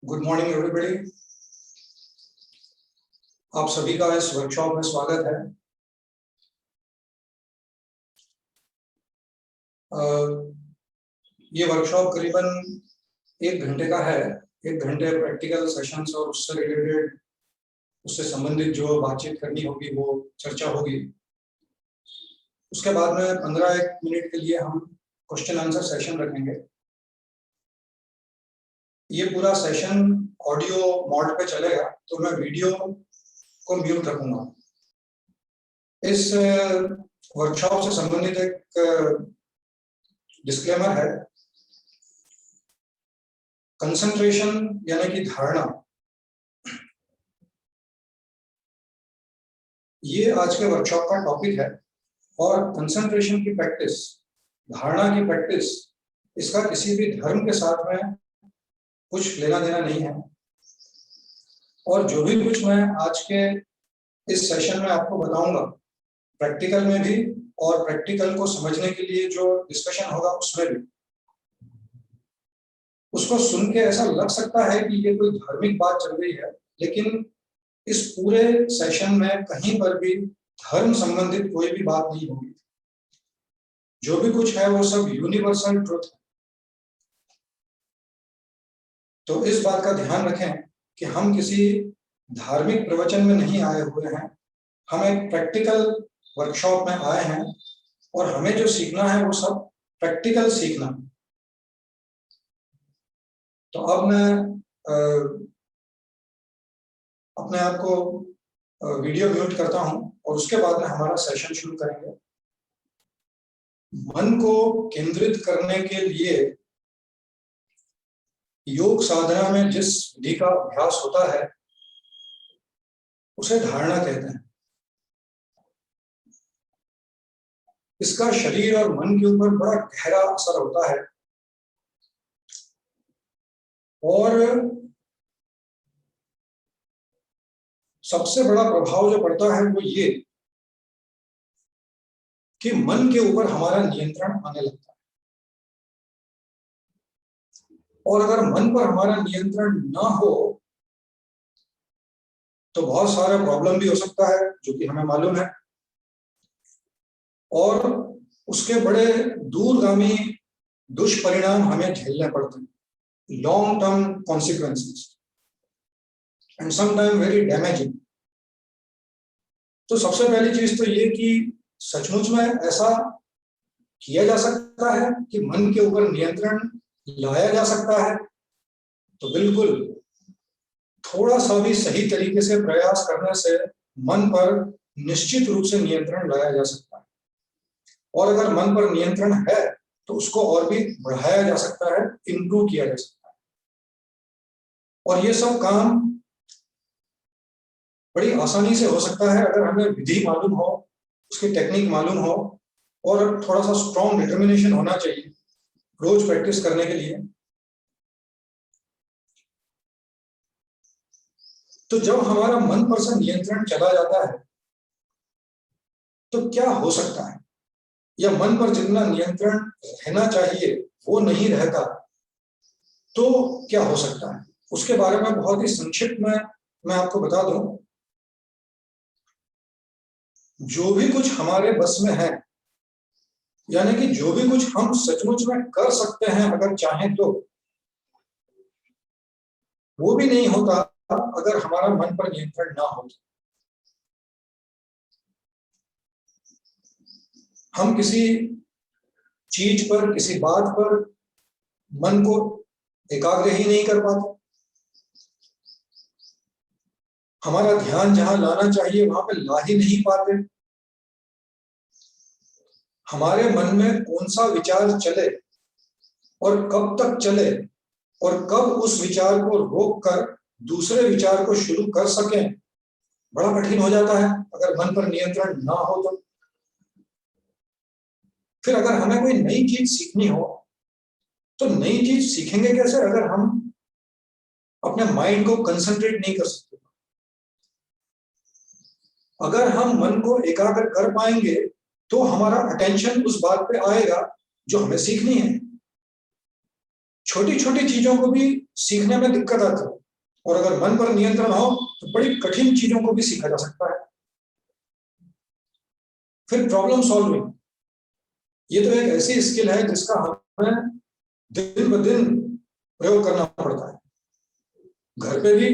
Good morning everybody. आप सभी का इस वर्कशॉप में स्वागत है। ये वर्कशॉप करीबन 1 घंटे का है। 1 घंटे प्रैक्टिकल सेशंस और उससे रिलेटेड, उससे संबंधित जो बातचीत करनी होगी वो चर्चा होगी। उसके बाद में 15 मिनट के लिए हम क्वेश्चन आंसर सेशन रखेंगे। ये पूरा सेशन ऑडियो मोड पे चलेगा, तो मैं वीडियो को म्यूट रखूंगा। इस वर्कशॉप से संबंधित एक डिस्क्लेमर है। कंसंट्रेशन यानी कि धारणा, ये आज के वर्कशॉप का टॉपिक है। और कंसंट्रेशन की प्रैक्टिस, धारणा की प्रैक्टिस, इसका किसी भी धर्म के साथ में कुछ लेना देना नहीं है। और जो भी कुछ मैं आज के इस सेशन में आपको बताऊंगा, प्रैक्टिकल में भी और प्रैक्टिकल को समझने के लिए जो डिस्कशन होगा उसमें भी, उसको सुन के ऐसा लग सकता है कि ये कोई धार्मिक बात चल रही है, लेकिन इस पूरे सेशन में कहीं पर भी धर्म संबंधित कोई भी बात नहीं होगी। जो भी कुछ है वो सब यूनिवर्सल ट्रुथ है। तो इस बात का ध्यान रखें कि हम किसी धार्मिक प्रवचन में नहीं आए हुए हैं। हम एक प्रैक्टिकल वर्कशॉप में आए हैं और हमें जो सीखना है वो सब प्रैक्टिकल सीखना। तो अब मैं अपने आप को वीडियो म्यूट करता हूं और उसके बाद में हमारा सेशन शुरू करेंगे। मन को केंद्रित करने के लिए योग साधना में जिस विधि का अभ्यास होता है उसे धारणा कहते हैं। इसका शरीर और मन के ऊपर बड़ा गहरा असर होता है और सबसे बड़ा प्रभाव जो पड़ता है वो ये कि मन के ऊपर हमारा नियंत्रण आने लगता है। और अगर मन पर हमारा नियंत्रण ना हो तो बहुत सारे प्रॉब्लम भी हो सकता है, जो कि हमें मालूम है। और उसके बड़े दूरगामी दुष्परिणाम हमें झेलने पड़ते हैं, long term consequences and sometime very damaging. तो सबसे पहली चीज तो ये कि सचमुच में ऐसा किया जा सकता है कि मन के ऊपर नियंत्रण लाया जा सकता है। तो बिल्कुल थोड़ा सा भी सही तरीके से प्रयास करने से मन पर निश्चित रूप से नियंत्रण लाया जा सकता है। और अगर मन पर नियंत्रण है तो उसको और भी बढ़ाया जा सकता है, इंप्रूव किया जा सकता है। और ये सब काम बड़ी आसानी से हो सकता है अगर हमें विधि मालूम हो, उसकी टेक्निक मालूम हो और थोड़ा सा स्ट्रॉन्ग डिटर्मिनेशन होना चाहिए रोज प्रैक्टिस करने के लिए। तो जब हमारा मन पर से नियंत्रण चला जाता है तो क्या हो सकता है, या मन पर जितना नियंत्रण रहना चाहिए वो नहीं रहता तो क्या हो सकता है, उसके बारे में बहुत ही संक्षिप्त में मैं आपको बता दूं। जो भी कुछ हमारे बस में है, यानी कि जो भी कुछ हम सचमुच में कर सकते हैं अगर चाहें तो, वो भी नहीं होता अगर हमारा मन पर नियंत्रण ना हो। हम किसी चीज पर, किसी बात पर मन को एकाग्र ही नहीं कर पाते। हमारा ध्यान जहां लाना चाहिए वहां पे ला ही नहीं पाते। हमारे मन में कौन सा विचार चले और कब तक चले और कब उस विचार को रोक कर दूसरे विचार को शुरू कर सकें, बड़ा कठिन हो जाता है अगर मन पर नियंत्रण ना हो तो। फिर अगर हमें कोई नई चीज सीखनी हो तो नई चीज सीखेंगे कैसे अगर हम अपने माइंड को कंसंट्रेट नहीं कर सकते। अगर हम मन को एकाग्र कर पाएंगे तो हमारा अटेंशन उस बात पे आएगा जो हमें सीखनी है। छोटी छोटी चीजों को भी सीखने में दिक्कत आती है, और अगर मन पर नियंत्रण हो तो बड़ी कठिन चीजों को भी सीखा जा सकता है। फिर प्रॉब्लम सॉल्विंग, ये तो एक ऐसी स्किल है जिसका हमें दिन ब दिन प्रयोग करना पड़ता है, घर पे भी,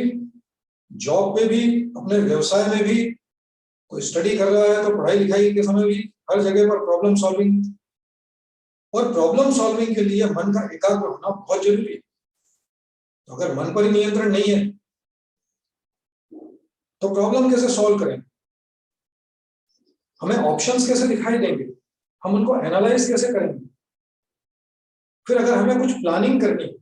जॉब पे भी, अपने व्यवसाय में भी। कोई स्टडी कर रहा है तो पढ़ाई लिखाई के समय भी हर जगह पर प्रॉब्लम सॉल्विंग, और प्रॉब्लम सॉल्विंग के लिए मन का एकाग्र होना बहुत जरूरी है। तो अगर मन पर ही नियंत्रण नहीं है तो प्रॉब्लम कैसे सॉल्व करें, हमें ऑप्शंस कैसे दिखाई देंगे, हम उनको एनालाइज कैसे करेंगे। फिर अगर हमें कुछ प्लानिंग करनी है,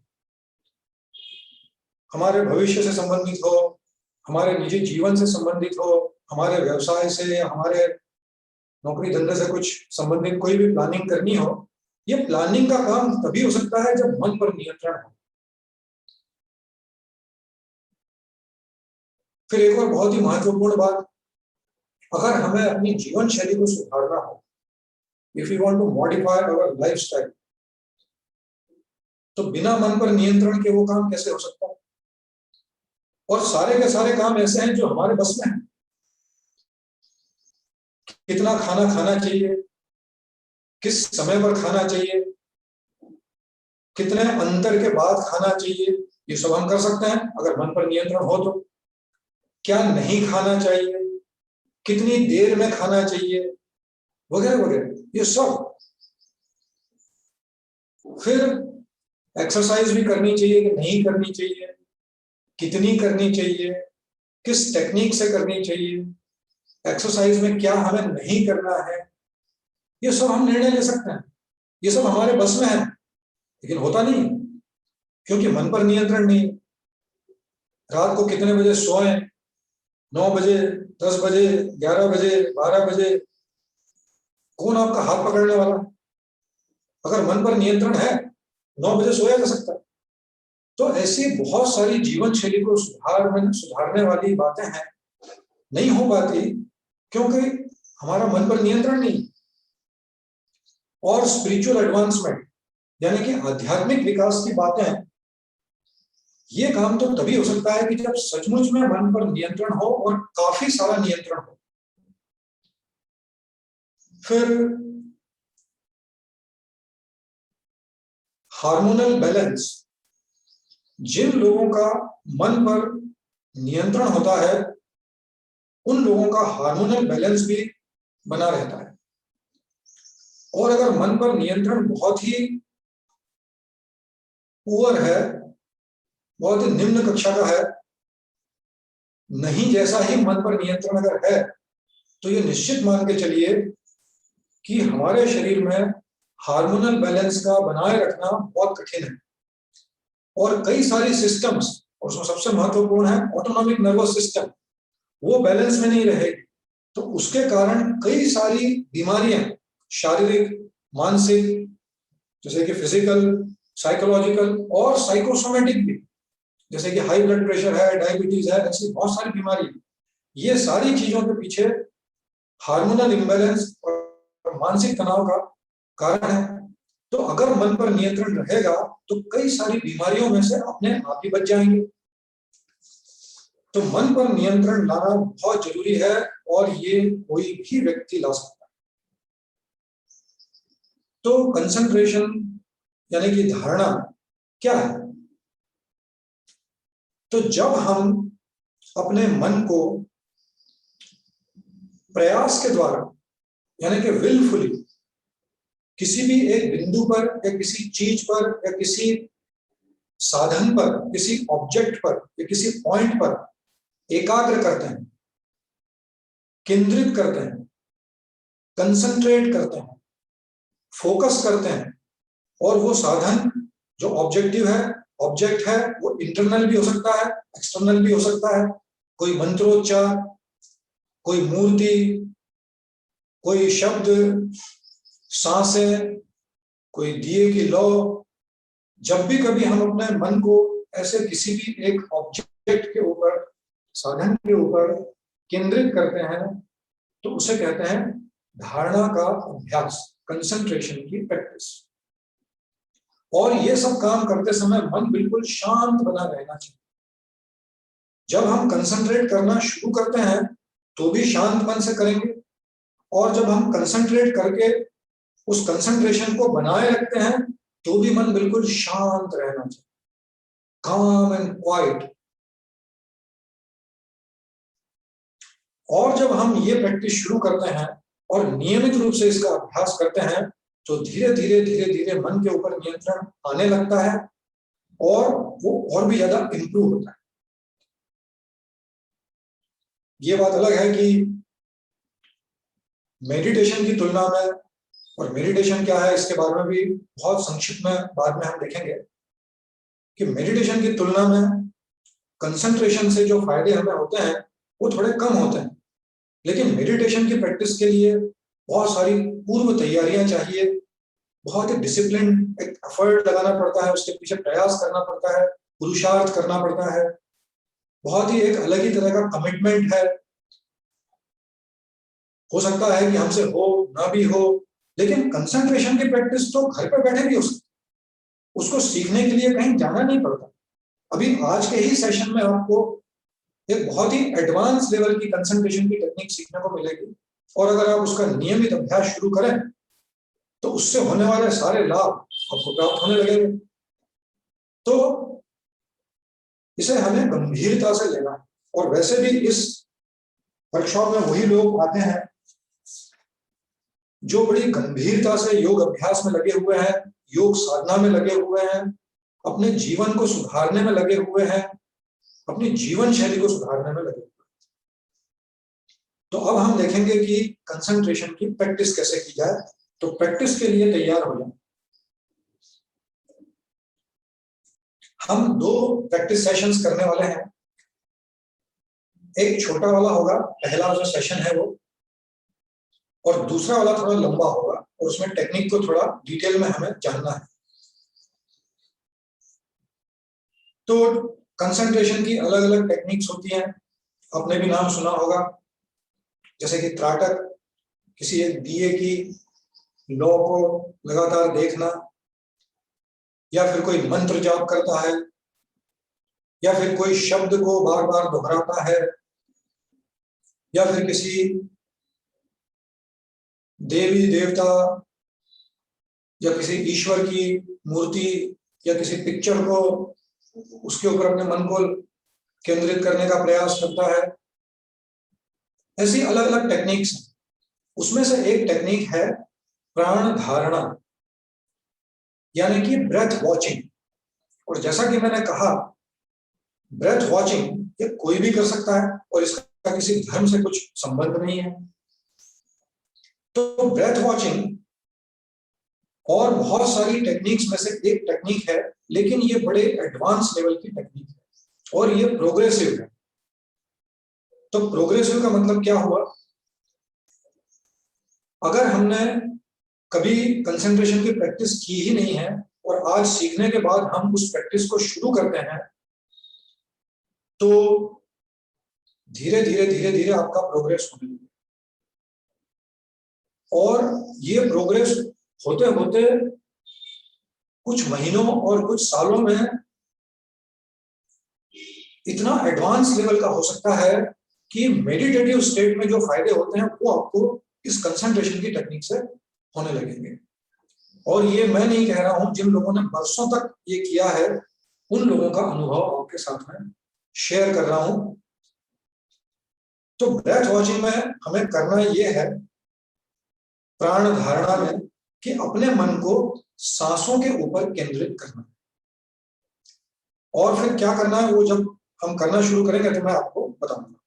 हमारे भविष्य से संबंधित हो, हमारे निजी जीवन से संबंधित हो, हमारे व्यवसाय से, हमारे नौकरी धंधे से कुछ संबंधित कोई भी प्लानिंग करनी हो, ये प्लानिंग का काम तभी हो सकता है जब मन पर नियंत्रण हो। फिर एक और बहुत ही महत्वपूर्ण बात, अगर हमें अपनी जीवन शैली को सुधारना हो, if you want to modify our lifestyle, तो बिना मन पर नियंत्रण के वो काम कैसे हो सकता है। और सारे के सारे काम ऐसे हैं जो हमारे बस में हैं। कितना खाना खाना चाहिए, किस समय पर खाना चाहिए, कितने अंतर के बाद खाना चाहिए, ये सब हम कर सकते हैं अगर मन पर नियंत्रण हो तो। क्या नहीं खाना चाहिए, कितनी देर में खाना चाहिए, वगैरह वगैरह, ये सब। फिर एक्सरसाइज भी करनी चाहिए कि नहीं करनी चाहिए, कितनी करनी चाहिए, किस टेक्निक से करनी चाहिए, एक्सरसाइज में क्या हमें नहीं करना है, ये सब हम निर्णय ले सकते हैं। ये सब हमारे बस में है, लेकिन होता नहीं, क्योंकि मन पर नियंत्रण नहीं। रात को कितने बजे सोएं, 9 बजे, 10 बजे, 11 बजे, 12 बजे, कौन आपका हाथ पकड़ने वाला है। अगर मन पर नियंत्रण है, 9 बजे सोया जा सकता है। तो ऐसी बहुत सारी जीवन शैली को सुधारने वाली बातें हैं, नहीं हो पाती क्योंकि हमारा मन पर नियंत्रण नहीं। और स्पिरिचुअल एडवांसमेंट यानी कि आध्यात्मिक विकास की बातें, ये काम तो तभी हो सकता है कि जब सचमुच में मन पर नियंत्रण हो, और काफी सारा नियंत्रण हो। फिर हार्मोनल बैलेंस, जिन लोगों का मन पर नियंत्रण होता है उन लोगों का हार्मोनल बैलेंस भी बना रहता है। और अगर मन पर नियंत्रण बहुत ही पुअर है, बहुत ही निम्न कक्षा का है, नहीं जैसा ही मन पर नियंत्रण अगर है, तो ये निश्चित मान के चलिए कि हमारे शरीर में हार्मोनल बैलेंस का बनाए रखना बहुत कठिन है। और कई सारी सिस्टम्स, और उसमें सबसे महत्वपूर्ण है ऑटोनॉमिक नर्वस सिस्टम, वो बैलेंस में नहीं रहेगी। तो उसके कारण कई सारी बीमारियां, शारीरिक, मानसिक, जैसे कि फिजिकल, साइकोलॉजिकल और साइकोसोमेटिक भी, जैसे कि हाई ब्लड प्रेशर है, डायबिटीज है, ऐसी बहुत सारी बीमारी, ये सारी चीजों के पीछे हार्मोनल इम्बैलेंस और मानसिक तनाव का कारण है। तो अगर मन पर नियंत्रण रहेगा तो कई सारी बीमारियों में से अपने आप ही बच जाएंगे। तो मन पर नियंत्रण लाना बहुत जरूरी है, और ये कोई भी व्यक्ति ला सकता है। तो कंसंट्रेशन यानी कि धारणा क्या है। तो जब हम अपने मन को प्रयास के द्वारा यानी कि विलफुली किसी भी एक बिंदु पर या किसी चीज पर या किसी साधन पर, किसी ऑब्जेक्ट पर या किसी पॉइंट पर एकाग्र करते हैं, केंद्रित करते हैं, कंसंट्रेट करते हैं, फोकस करते हैं, और वो साधन जो ऑब्जेक्टिव है, ऑब्जेक्ट है, वो इंटरनल भी हो सकता है, एक्सटर्नल भी हो सकता है, कोई मंत्रोच्चार, कोई मूर्ति, कोई शब्द, सांसें, कोई दिए की लौ। जब भी कभी हम अपने मन को ऐसे किसी भी एक ऑब्जेक्ट के ऊपर, साधन के ऊपर केंद्रित करते हैं, तो उसे कहते हैं धारणा का अभ्यास, कंसंट्रेशन की प्रैक्टिस। और ये सब काम करते समय मन बिल्कुल शांत बना रहना चाहिए। जब हम कंसंट्रेट करना शुरू करते हैं तो भी शांत मन से करेंगे, और जब हम कंसंट्रेट करके उस कंसंट्रेशन को बनाए रखते हैं तो भी मन बिल्कुल शांत रहना चाहिए, काम एंड क्वाइट। और जब हम ये प्रैक्टिस शुरू करते हैं और नियमित रूप से इसका अभ्यास करते हैं तो धीरे धीरे मन के ऊपर नियंत्रण आने लगता है और वो और भी ज्यादा इंप्रूव होता है। ये बात अलग है कि मेडिटेशन की तुलना में, और मेडिटेशन क्या है इसके बारे में भी बहुत संक्षिप्त में बाद में हम देखेंगे कि मेडिटेशन की तुलना में कंसंट्रेशन से जो फायदे हमें होते हैं वो थोड़े कम होते हैं। लेकिन मेडिटेशन की प्रैक्टिस के लिए बहुत सारी पूर्व तैयारियां चाहिए, बहुत ही डिसिप्लिन एक एफर्ट लगाना पड़ता है, उसके पीछे प्रयास करना पड़ता है, पुरुषार्थ करना पड़ता है, बहुत ही एक अलग ही तरह का कमिटमेंट है। हो सकता है कि हमसे हो ना भी हो, लेकिन कंसंट्रेशन की प्रैक्टिस तो घर पे बैठे भी हो सकती है, उसको सीखने के लिए कहीं जाना नहीं पड़ता। अभी आज के ही सेशन में आपको एक बहुत ही एडवांस लेवल की कंसंट्रेशन की टेक्निक सीखने को मिलेगी, और अगर आप उसका नियमित अभ्यास शुरू करें तो उससे होने वाले सारे लाभ आपको प्राप्त होने लगेंगे। तो इसे हमें गंभीरता से लेना है, और वैसे भी इस वर्कशॉप में वही लोग आते हैं जो बड़ी गंभीरता से योग अभ्यास में लगे हुए हैं, योग साधना में लगे हुए हैं, अपने जीवन को सुधारने में लगे हुए हैं, अपनी जीवन शैली को सुधारने में लगे हुए हैं। तो अब हम देखेंगे कि कंसंट्रेशन की प्रैक्टिस कैसे की जाए। तो प्रैक्टिस के लिए तैयार हो जाए। हम 2 प्रैक्टिस सेशंस करने वाले हैं। एक छोटा वाला होगा, पहला जो सेशन है वो, और दूसरा वाला थोड़ा लंबा होगा और उसमें टेक्निक को थोड़ा डिटेल में हमें जानना है। तो कंसंट्रेशन की अलग अलग टेक्निक्स होती हैं, आपने भी नाम सुना होगा, जैसे कि त्राटक, किसी एक दिए की लौ को लगातार देखना, या फिर कोई मंत्र जाप करता है, या फिर कोई शब्द को बार बार दोहराता है, या फिर किसी देवी देवता या किसी ईश्वर की मूर्ति या किसी पिक्चर को, उसके ऊपर अपने मन को केंद्रित करने का प्रयास करता है। ऐसी अलग अलग टेक्निक्स। उसमें से एक टेक्निक है प्राण धारणा, यानी कि ब्रेथ वॉचिंग। और जैसा कि मैंने कहा, ब्रेथ वॉचिंग ये कोई भी कर सकता है और इसका किसी धर्म से कुछ संबंध नहीं है। तो ब्रेथ वॉचिंग और बहुत सारी टेक्निक्स में से एक टेक्निक है, लेकिन ये बड़े एडवांस लेवल की टेक्निक है और ये प्रोग्रेसिव है। तो प्रोग्रेसिव का मतलब क्या हुआ? अगर हमने कभी कंसंट्रेशन की प्रैक्टिस की ही नहीं है और आज सीखने के बाद हम उस प्रैक्टिस को शुरू करते हैं, तो धीरे धीरे आपका प्रोग्रेस होने लगेगा। और ये प्रोग्रेस होते होते कुछ महीनों और कुछ सालों में इतना एडवांस लेवल का हो सकता है कि मेडिटेटिव स्टेट में जो फायदे होते हैं वो आपको इस कंसंट्रेशन की टेक्निक से होने लगेंगे। और ये मैं नहीं कह रहा हूं, जिन लोगों ने वर्षों तक ये किया है उन लोगों का अनुभव आपके साथ में शेयर कर रहा हूं। तो ब्रेथ वॉचिंग में हमें करना ये है, प्राण धारणा में, कि अपने मन को सांसों के ऊपर केंद्रित करना। और फिर क्या करना है वो जब हम करना शुरू करेंगे तो मैं आपको बताऊंगा।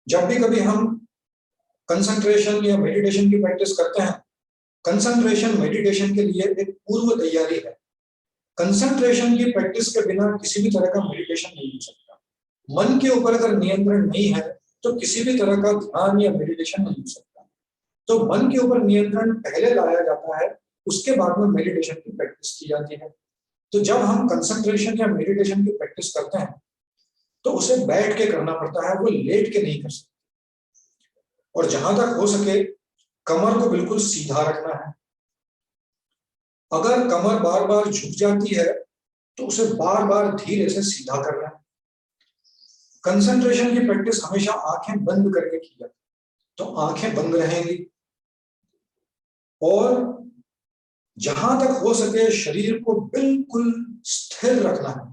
जब भी कभी हम कंसंट्रेशन या मेडिटेशन की प्रैक्टिस करते हैं, कंसंट्रेशन मेडिटेशन के लिए एक पूर्व तैयारी है। कंसंट्रेशन की प्रैक्टिस के बिना किसी भी तरह का मेडिटेशन नहीं हो सकता। मन के ऊपर अगर नियंत्रण नहीं है तो किसी भी तरह का ध्यान या मेडिटेशन नहीं हो सकता। तो मन के ऊपर नियंत्रण पहले लाया जाता है, उसके बाद में मेडिटेशन की प्रैक्टिस की जाती है। तो जब हम कंसंट्रेशन या मेडिटेशन की प्रैक्टिस करते हैं तो उसे बैठ के करना पड़ता है, वो लेट के नहीं कर सकते। और जहां तक हो सके कमर को बिल्कुल सीधा रखना है, अगर कमर बार बार झुक जाती है तो उसे बार बार धीरे से सीधा करना है। कंसंट्रेशन की प्रैक्टिस हमेशा आंखें बंद करके की जाती है, तो आंखें बंद रहेंगी और जहां तक हो सके शरीर को बिल्कुल स्थिर रखना है।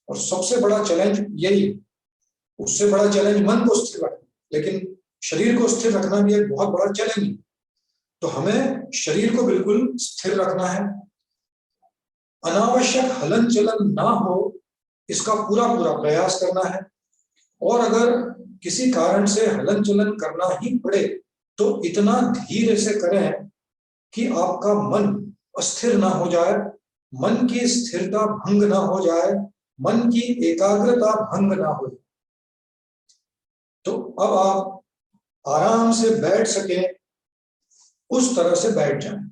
और सबसे बड़ा चैलेंज यही है, उससे बड़ा चैलेंज मन को स्थिर रखना, लेकिन शरीर को स्थिर रखना भी एक बहुत बड़ा चैलेंज है। तो हमें शरीर को बिल्कुल स्थिर रखना है, अनावश्यक हलन चलन ना हो इसका पूरा पूरा प्रयास करना है। और अगर किसी कारण से हलन चलन करना ही पड़े तो इतना धीरे से करें कि आपका मन अस्थिर ना हो जाए, मन की स्थिरता भंग ना हो जाए, मन की एकाग्रता भंग ना हो। तो अब आप आराम से बैठ सके उस तरह से बैठ जाएं।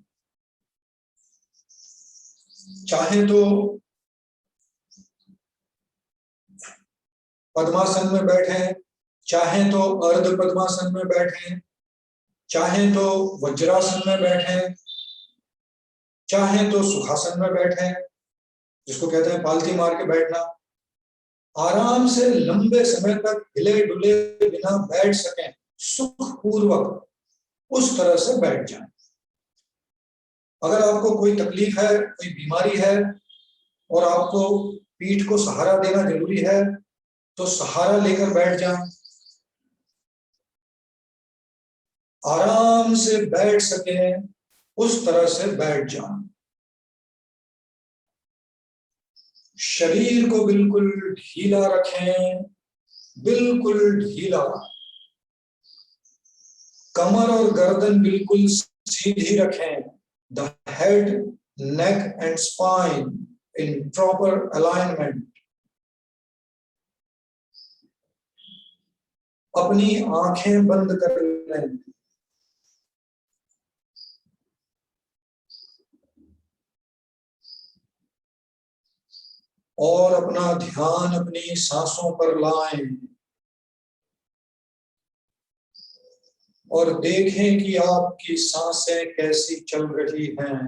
चाहे तो पद्मासन में बैठे, चाहे तो अर्ध पद्मासन में बैठे, चाहे तो वज्रासन में बैठे, चाहे तो सुखासन में बैठे, जिसको कहते हैं पालथी मार के बैठना। आराम से लंबे समय तक हिले डुले बिना बैठ सकें सुखपूर्वक, उस तरह से बैठ जाएं। अगर आपको कोई तकलीफ है, कोई बीमारी है और आपको पीठ को सहारा देना जरूरी है तो सहारा लेकर बैठ जाएं। आराम से बैठ सकें उस तरह से बैठ जाएं। शरीर को बिल्कुल ढीला रखें, बिल्कुल ढीला। कमर और गर्दन बिल्कुल सीधी रखें। The head, neck and spine in proper alignment. अपनी आंखें बंद कर लें और अपना ध्यान अपनी सांसों पर लाएं और देखें कि आपकी सांसें कैसी चल रही हैं।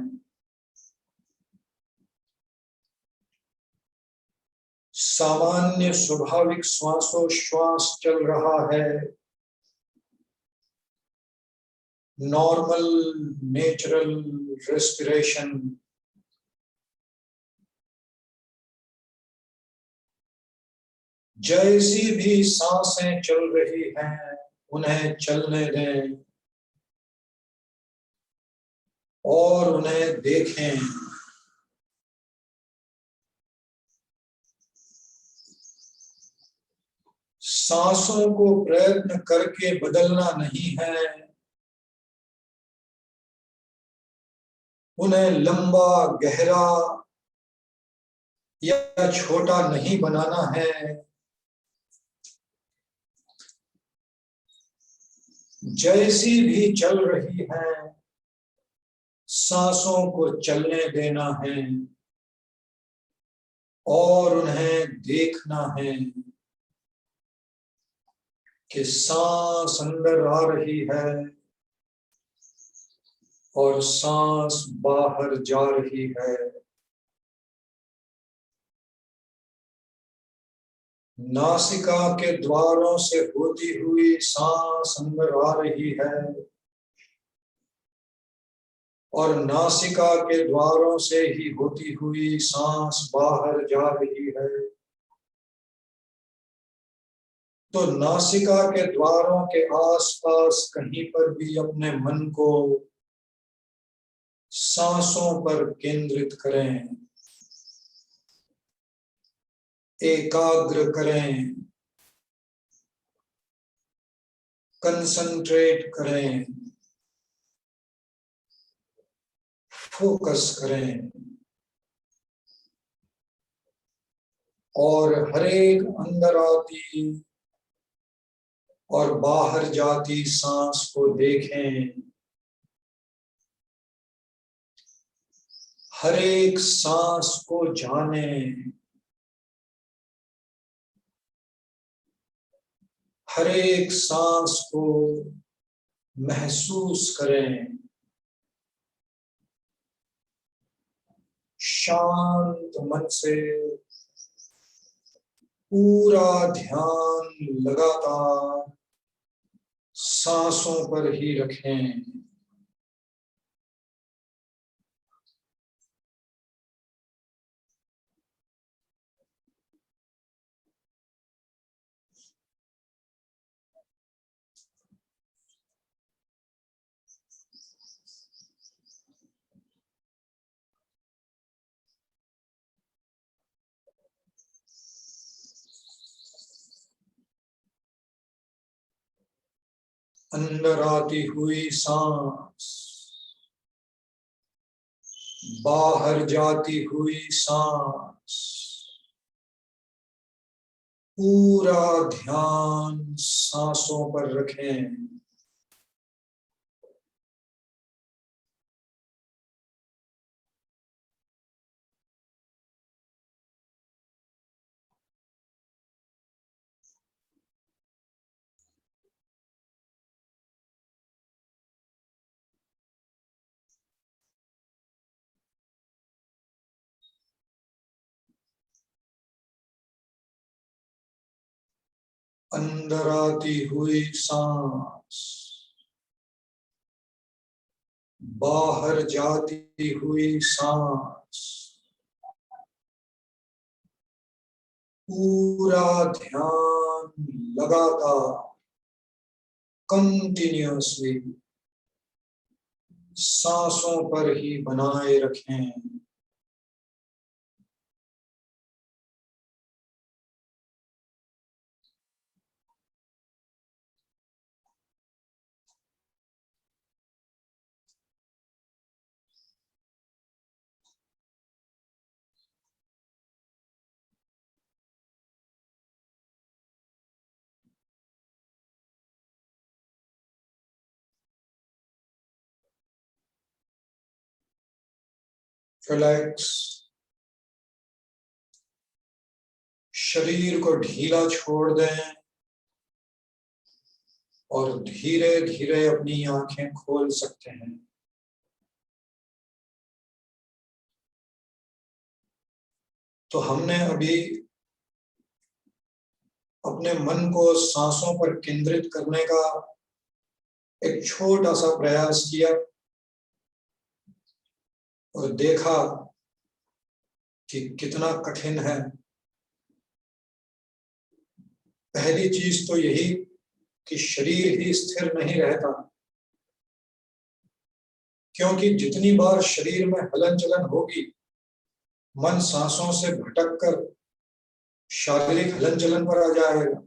सामान्य स्वाभाविक श्वासोश्वास चल रहा है, नॉर्मल नेचुरल रेस्पिरेशन। जैसी भी सांसें चल रही हैं उन्हें चलने दें और उन्हें देखें। सांसों को प्रयत्न करके बदलना नहीं है, उन्हें लंबा गहरा या छोटा नहीं बनाना है। जैसी भी चल रही है सांसों को चलने देना है और उन्हें देखना है कि सांस अंदर आ रही है और सांस बाहर जा रही है। नासिका के द्वारों से होती हुई सांस अंदर आ रही है और नासिका के द्वारों से ही होती हुई सांस बाहर जा रही है। तो नासिका के द्वारों के आसपास कहीं पर भी अपने मन को सांसों पर केंद्रित करें, एकाग्र करें, कंसंट्रेट करें, फोकस करें और हर एक अंदर आती और बाहर जाती सांस को देखें। हर एक सांस को जानें, हर एक सांस को महसूस करें। शांत मन से पूरा ध्यान लगातार सांसों पर ही रखें। अंदर आती हुई सांस, बाहर जाती हुई सांस, पूरा ध्यान सांसों पर रखें। अंदर आती हुई सांस, बाहर जाती हुई सांस, पूरा ध्यान लगातार कंटिन्यूअसली सांसों पर ही बनाए रखें। रिलैक्स, शरीर को ढीला छोड़ दें और धीरे धीरे अपनी आंखें खोल सकते हैं। तो हमने अभी अपने मन को सांसों पर केंद्रित करने का एक छोटा सा प्रयास किया और देखा कि कितना कठिन है। पहली चीज तो यही कि शरीर ही स्थिर नहीं रहता, क्योंकि जितनी बार शरीर में हलन चलन होगी, मन सांसों से भटक कर शारीरिक हलन चलन पर आ जाएगा।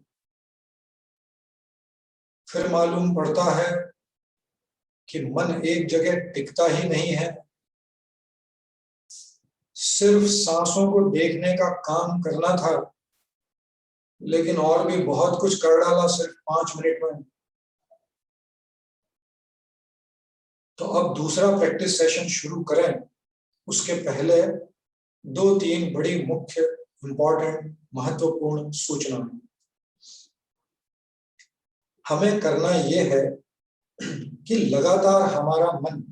फिर मालूम पड़ता है कि मन एक जगह टिकता ही नहीं है। सिर्फ सांसों को देखने का काम करना था, लेकिन और भी बहुत कुछ कर डाला सिर्फ 5 मिनट में। तो अब दूसरा प्रैक्टिस सेशन शुरू करें, उसके पहले 2-3 बड़ी मुख्य इंपॉर्टेंट महत्वपूर्ण सूचनाएं। हमें करना यह है कि लगातार हमारा मन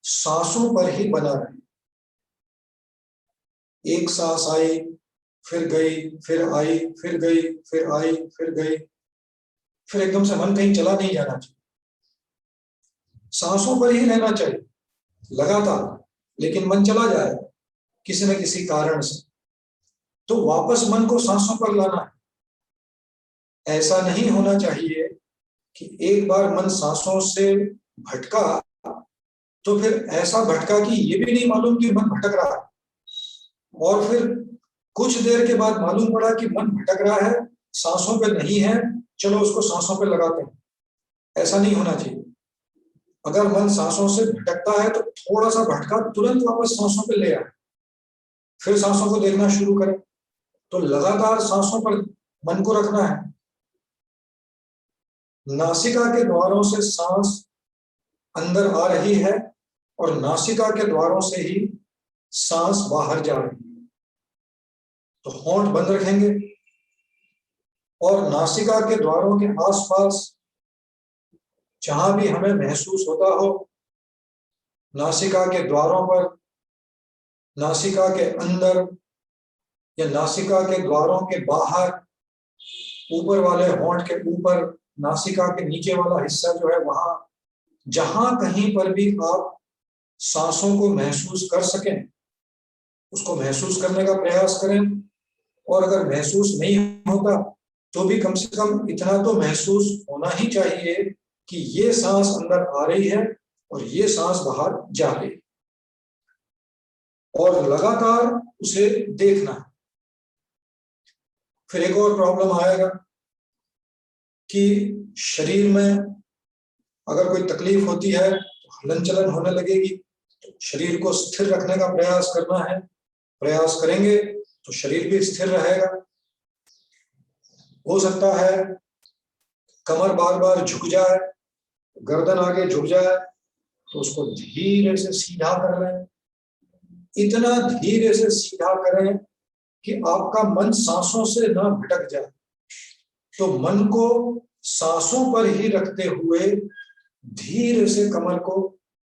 सांसों पर ही बना रहे। एक सांस आई, फिर गई, फिर आई, फिर गई, फिर आई, फिर गई, फिर एकदम से मन कहीं चला नहीं जाना चाहिए। सांसों पर ही रहना चाहिए लगातार। लेकिन मन चला जाए किसी न किसी कारण से, तो वापस मन को सांसों पर लाना है। ऐसा नहीं होना चाहिए कि एक बार मन सांसों से भटका तो फिर ऐसा भटका कि ये भी नहीं मालूम कि मन भटक रहा है, और फिर कुछ देर के बाद मालूम पड़ा कि मन भटक रहा है, सांसों पे नहीं है, चलो उसको सांसों पे लगाते हैं। ऐसा नहीं होना चाहिए। अगर मन सांसों से भटकता है तो थोड़ा सा भटका, तुरंत वापस सांसों पे ले आए, फिर सांसों को देखना शुरू करें। तो लगातार सांसों पर मन को रखना है। नासिका के द्वारों से सांस अंदर आ रही है और नासिका के द्वारों से ही सांस बाहर जा रही है। तो होंठ बंद रखेंगे और नासिका के द्वारों के आसपास जहां भी हमें महसूस होता हो, नासिका के द्वारों पर नासिका के अंदर या नासिका के द्वारों के बाहर, ऊपर वाले होंठ के ऊपर, नासिका के नीचे वाला हिस्सा जो है, वहां जहां कहीं पर भी आप सांसों को महसूस कर सकें उसको महसूस करने का प्रयास करें। और अगर महसूस नहीं होता तो भी कम से कम इतना तो महसूस होना ही चाहिए कि ये सांस अंदर आ रही है और ये सांस बाहर जा रही है, और लगातार उसे देखना है। फिर एक और प्रॉब्लम आएगा कि शरीर में अगर कोई तकलीफ होती है तो हलन चलन होने लगेगी। तो शरीर को स्थिर रखने का प्रयास करना है, प्रयास करेंगे तो शरीर भी स्थिर रहेगा। हो सकता है कमर बार बार झुक जाए, गर्दन आगे झुक जाए, तो उसको धीरे से सीधा कर लें। इतना धीरे से सीधा करें कि आपका मन सांसों से ना भटक जाए। तो मन को सांसों पर ही रखते हुए धीरे से कमर को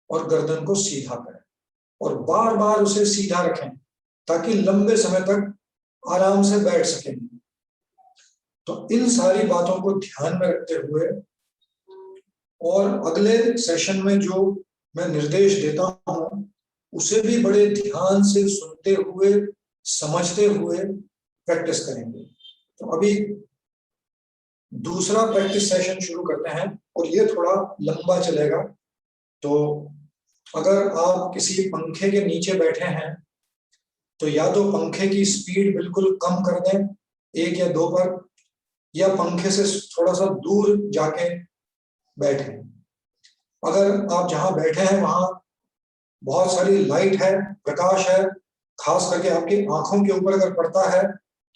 और गर्दन को सीधा करें और बार बार उसे सीधा रखें ताकि लंबे समय तक आराम से बैठ सकें। तो इन सारी बातों को ध्यान में रखते हुए और अगले सेशन में जो मैं निर्देश देता हूं उसे भी बड़े ध्यान से सुनते हुए, समझते हुए प्रैक्टिस करेंगे। तो अभी दूसरा प्रैक्टिस सेशन शुरू करते हैं और ये थोड़ा लंबा चलेगा। तो अगर आप किसी पंखे के नीचे बैठे हैं तो या तो पंखे की स्पीड बिल्कुल कम कर दें 1 या 2 पर, या पंखे से थोड़ा सा दूर जाके बैठें। अगर आप जहां बैठे हैं वहां बहुत सारी लाइट है, प्रकाश है, खास करके आपकी आंखों के ऊपर अगर पड़ता है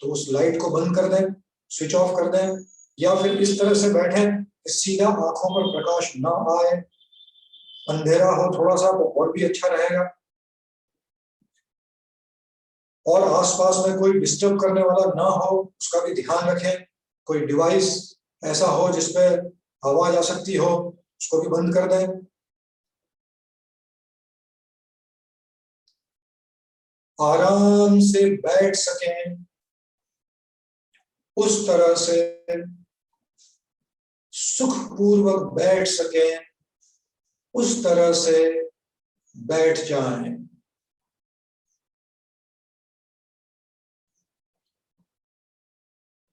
तो उस लाइट को बंद कर दें, स्विच ऑफ कर दें, या फिर इस तरह से बैठें कि सीधा आंखों पर प्रकाश ना आए, अंधेरा हो थोड़ा सा तो और भी अच्छा रहेगा। और आसपास में कोई डिस्टर्ब करने वाला ना हो उसका भी ध्यान रखें। कोई डिवाइस ऐसा हो जिसपे आवाज आ सकती हो उसको भी बंद कर दें। आराम से बैठ सकें उस तरह से, सुखपूर्वक बैठ सकें उस तरह से बैठ जाएं।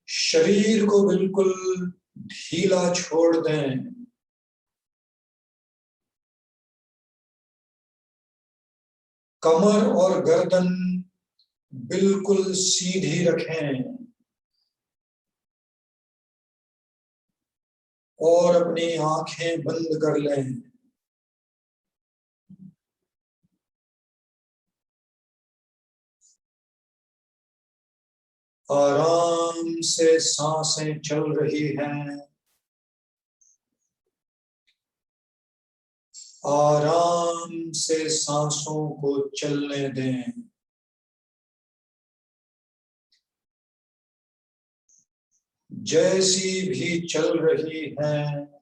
शरीर को बिल्कुल ढीला छोड़ दें। कमर और गर्दन बिल्कुल सीधी रखें और अपनी आंखें बंद कर लें। आराम से सांसें चल रही हैं, आराम से सांसों को चलने दें। जैसी भी चल रही हैं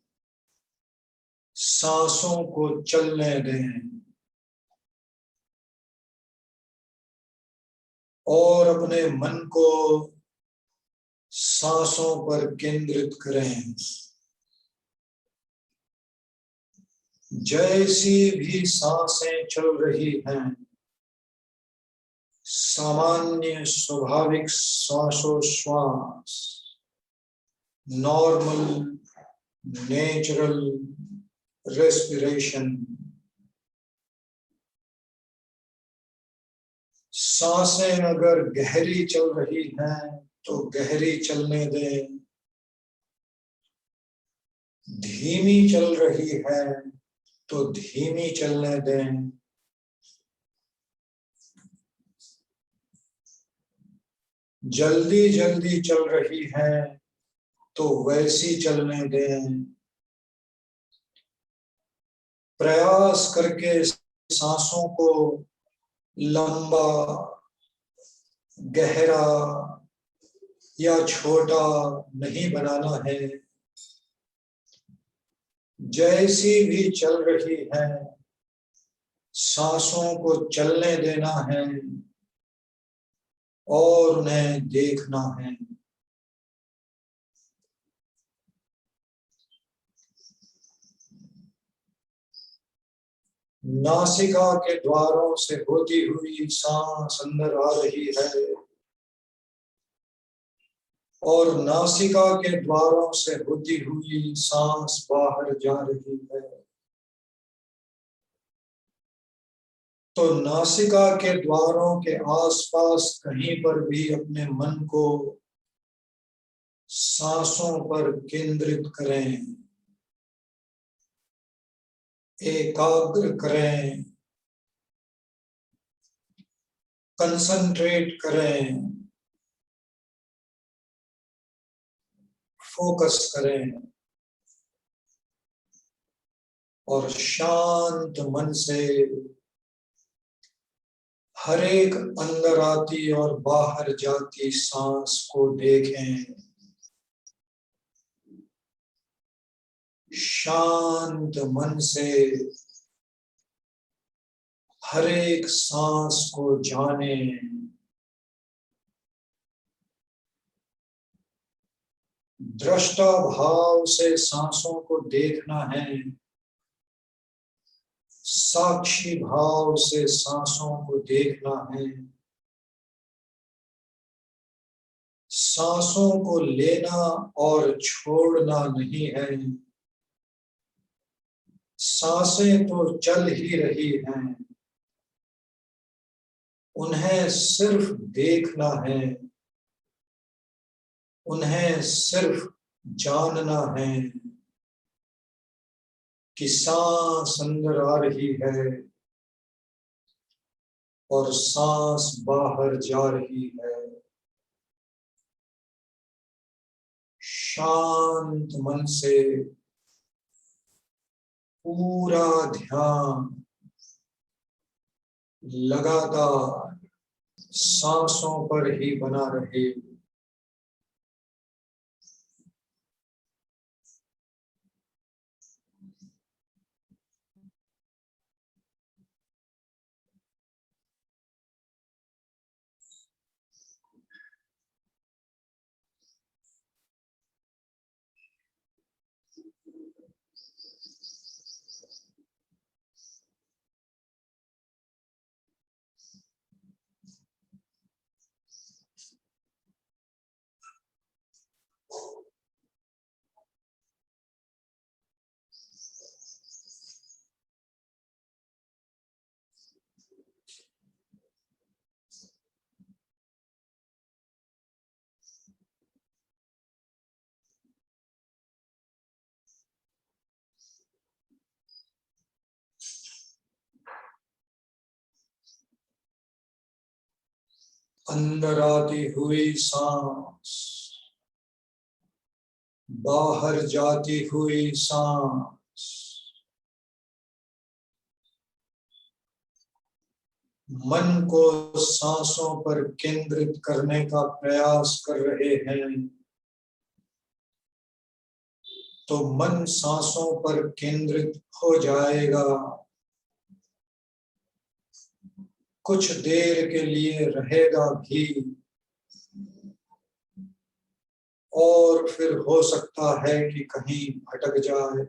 सांसों को चलने दें और अपने मन को सांसों पर केंद्रित करें। जैसी भी सांसें चल रही हैं, सामान्य स्वाभाविक श्वासोश्वास, नॉर्मल नेचुरल रेस्पिरेशन। सांसें अगर गहरी चल रही हैं तो गहरी चलने दें, धीमी चल रही है तो धीमी चलने दें। जल्दी जल्दी चल रही है तो वैसी चलने दें। प्रयास करके सांसों को लंबा, गहरा या छोटा नहीं बनाना है। जैसी भी चल रही है सांसों को चलने देना है और उन्हें देखना है। नासिका के द्वारों से होती हुई सांस अंदर आ रही है और नासिका के द्वारों से होती हुई सांस बाहर जा रही है। तो नासिका के द्वारों के आसपास कहीं पर भी अपने मन को सांसों पर केंद्रित करें, एकाग्र करें, कंसंट्रेट करें, फोकस करें और शांत मन से हर एक अंदर आती और बाहर जाती सांस को देखें। शांत मन से हर एक सांस को जाने। दृष्टा भाव से सांसों को देखना है, साक्षी भाव से सांसों को देखना है। सांसों को लेना और छोड़ना नहीं है। सांसें तो चल ही रही हैं, उन्हें सिर्फ देखना है, उन्हें सिर्फ जानना है कि सांस अंदर आ रही है और सांस बाहर जा रही है। शांत मन से पूरा ध्यान लगातार सांसों पर ही बना रहे। अंदर आती हुई सांस, बाहर जाती हुई सांस, मन को सांसों पर केंद्रित करने का प्रयास कर रहे हैं तो मन सांसों पर केंद्रित हो जाएगा। कुछ देर के लिए रहेगा भी और फिर हो सकता है कि कहीं भटक जाए।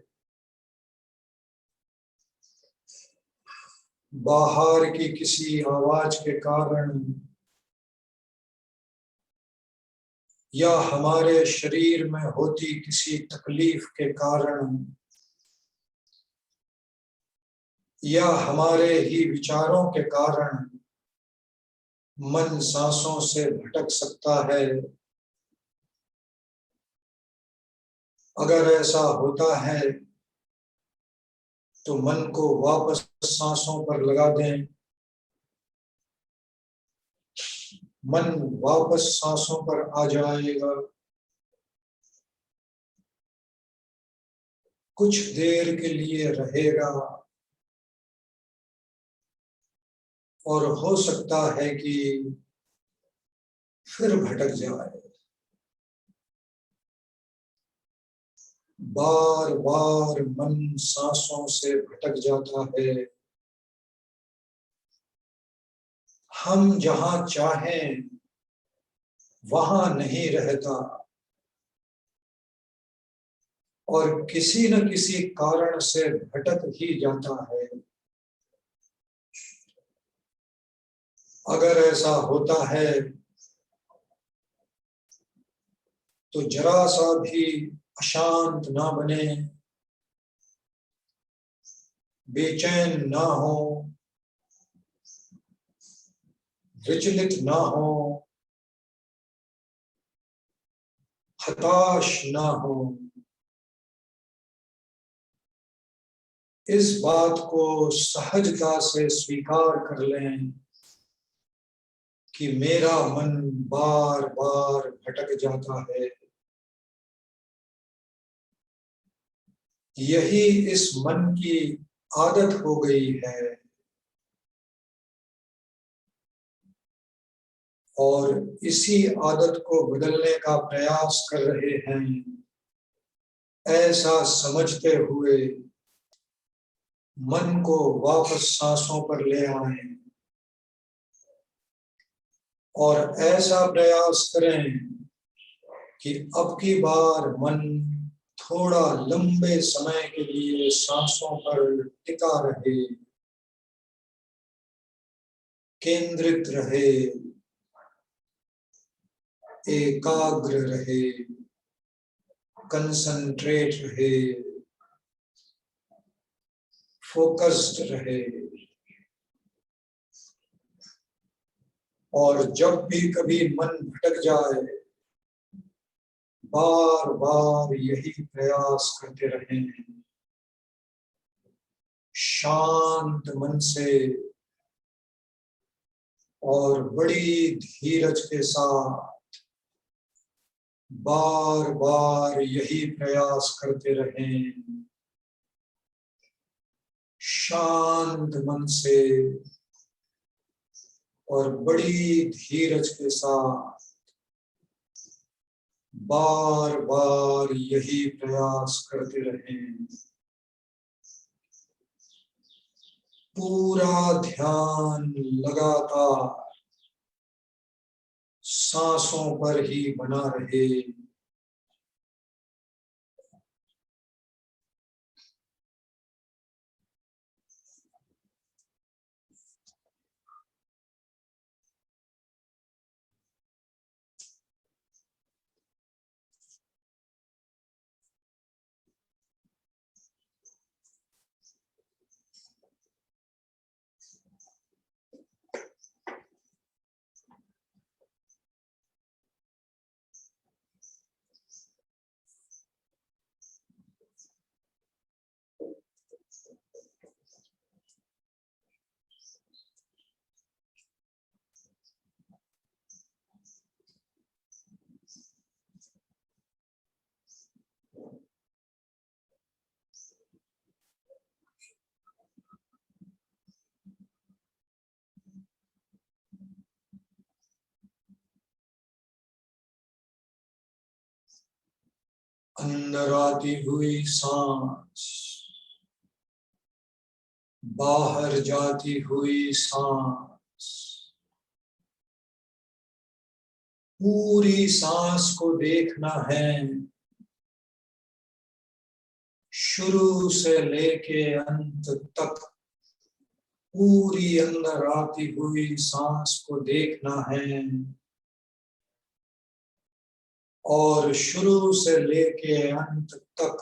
बाहर की किसी आवाज के कारण या हमारे शरीर में होती किसी तकलीफ के कारण या हमारे ही विचारों के कारण मन सांसों से भटक सकता है। अगर ऐसा होता है तो मन को वापस सांसों पर लगा दें। मन वापस सांसों पर आ जाएगा। कुछ देर के लिए रहेगा और हो सकता है कि फिर भटक जाए। बार बार मन सांसों से भटक जाता है हम जहां चाहें वहां नहीं रहता और किसी न किसी कारण से भटक ही जाता है। अगर ऐसा होता है तो जरा सा भी अशांत ना बने, बेचैन ना हो, विचलित ना हो, हताश ना हो। इस बात को सहजता से स्वीकार कर लें कि मेरा मन बार बार भटक जाता है। यही इस मन की आदत हो गई है और इसी आदत को बदलने का प्रयास कर रहे हैं, ऐसा समझते हुए मन को वापस सांसों पर ले आए और ऐसा प्रयास करें कि अब की बार मन थोड़ा लंबे समय के लिए सांसों पर टिका रहे, केंद्रित रहे, एकाग्र रहे, कंसंट्रेट रहे, फोकस्ड रहे। और जब भी कभी मन भटक जाए, बार बार यही प्रयास करते रहें, शांत मन से और बड़ी धीरज के साथ बार बार यही प्रयास करते रहें, शांत मन से और बड़ी धीरज के साथ बार बार यही प्रयास करते रहें। पूरा ध्यान लगातार सांसों पर ही बना रहे। अंदर आती हुई सांस, बाहर जाती हुई सांस, पूरी सांस को देखना है, शुरू से लेके अंत तक पूरी अंदर आती हुई सांस को देखना है और शुरू से लेके अंत तक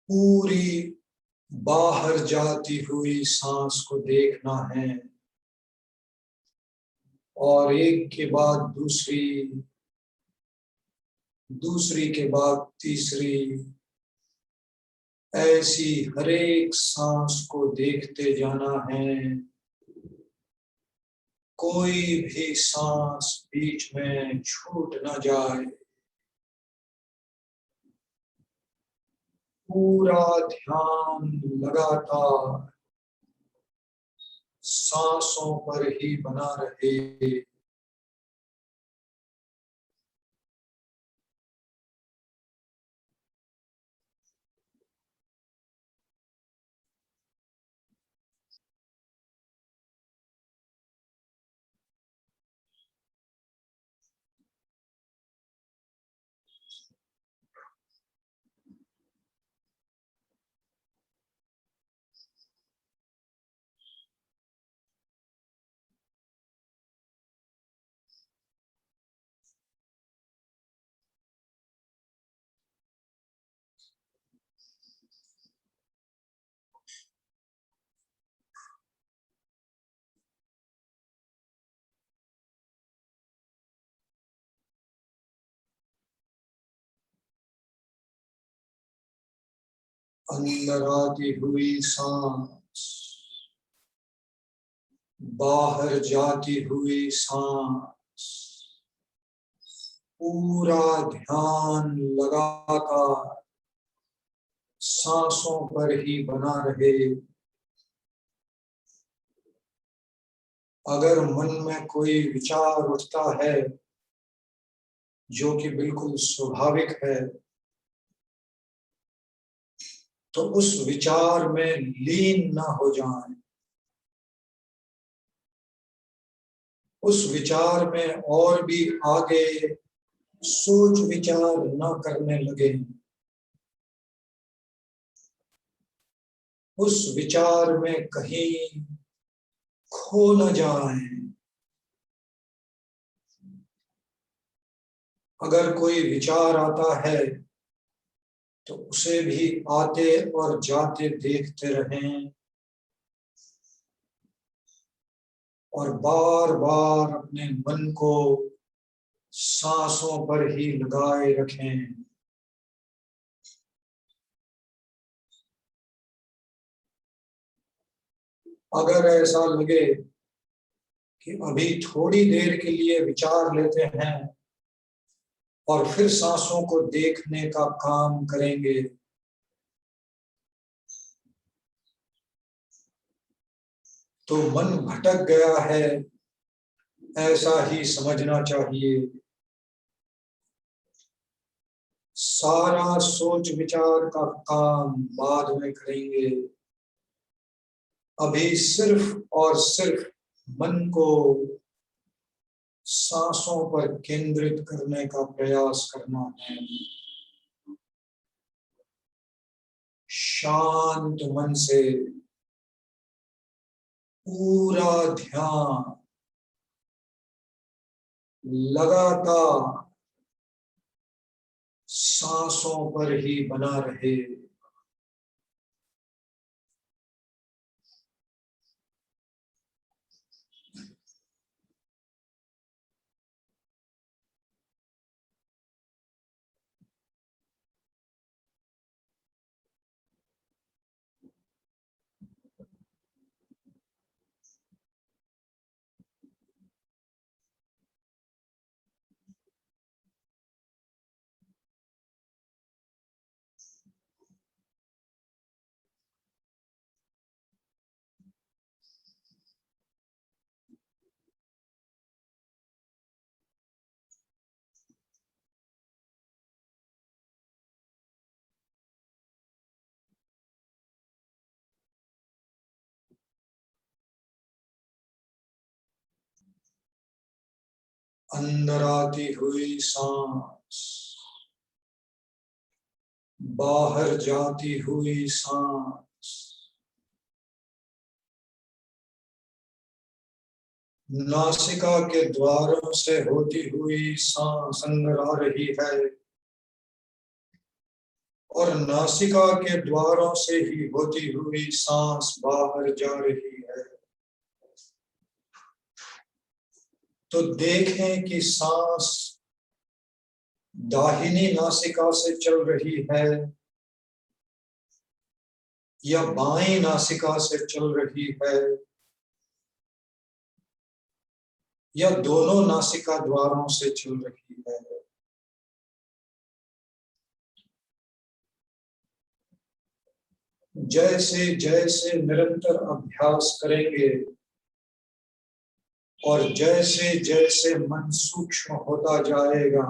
पूरी बाहर जाती हुई सांस को देखना है और एक के बाद दूसरी, दूसरी के बाद तीसरी, ऐसी हर एक सांस को देखते जाना है। कोई भी सांस बीच में छूट ना जाए। पूरा ध्यान लगातार सांसों पर ही बना रहे। अंदर आती हुई सांस, बाहर जाती हुई सांस, पूरा ध्यान लगातार सांसों पर ही बना रहे। अगर मन में कोई विचार उठता है जो कि बिल्कुल स्वाभाविक है, तो उस विचार में लीन न हो जाएं, उस विचार में और भी आगे सोच विचार न करने लगे, उस विचार में कहीं खो न जाएं। अगर कोई विचार आता है तो उसे भी आते और जाते देखते रहें और बार बार अपने मन को सांसों पर ही लगाए रखें। अगर ऐसा लगे कि अभी थोड़ी देर के लिए विचार लेते हैं और फिर सांसों को देखने का काम करेंगे, तो मन भटक गया है ऐसा ही समझना चाहिए। सारा सोच विचार का काम बाद में करेंगे, अभी सिर्फ और सिर्फ मन को सांसों पर केंद्रित करने का प्रयास करना है। शांत मन से पूरा ध्यान लगातार सांसों पर ही बना रहे। अंदर आती हुई सांस, बाहर जाती हुई सांस, नासिका के द्वारों से होती हुई सांस अंदर आ रही है और नासिका के द्वारों से ही होती हुई सांस बाहर जा रही है। तो देखें कि सांस दाहिनी नासिका से चल रही है या बाईं नासिका से चल रही है या दोनों नासिका द्वारों से चल रही है। जैसे जैसे निरंतर अभ्यास करेंगे और जैसे जैसे मन सूक्ष्म होता जाएगा,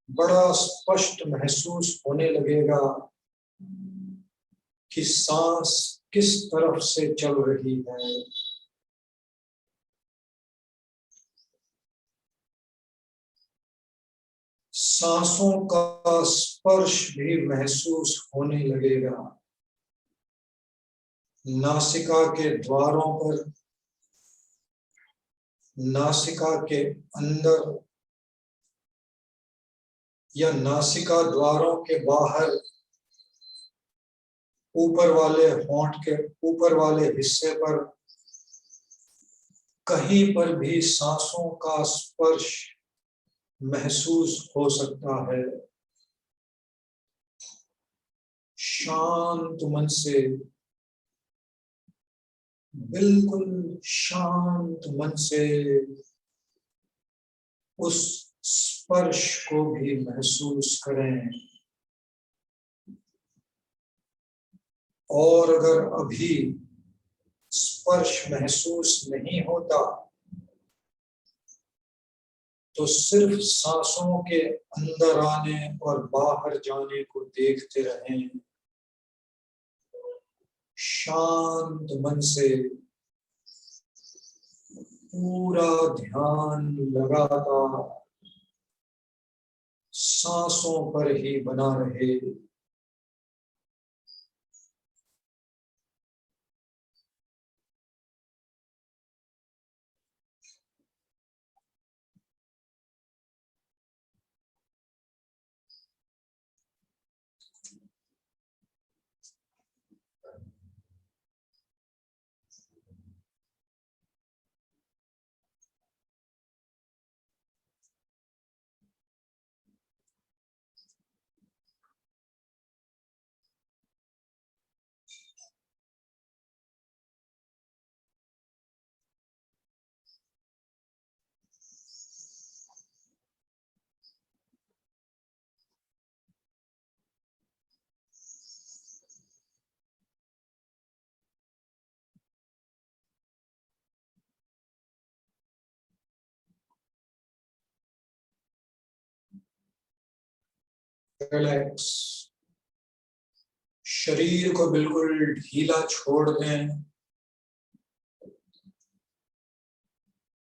बड़ा स्पष्ट महसूस होने लगेगा कि सांस किस तरफ से चल रही है। सांसों का स्पर्श भी महसूस होने लगेगा। नासिका के द्वारों पर, नासिका के अंदर या नासिका द्वारों के बाहर, ऊपर वाले होंठ के ऊपर वाले हिस्से पर कहीं पर भी सांसों का स्पर्श महसूस हो सकता है। शांत मन से, बिल्कुल शांत मन से उस स्पर्श को भी महसूस करें। और अगर अभी स्पर्श महसूस नहीं होता तो सिर्फ सांसों के अंदर आने और बाहर जाने को देखते रहें। शांत मन से पूरा ध्यान लगातार सांसों पर ही बना रहे। रिलैक्स, शरीर को बिल्कुल ढीला छोड़ दें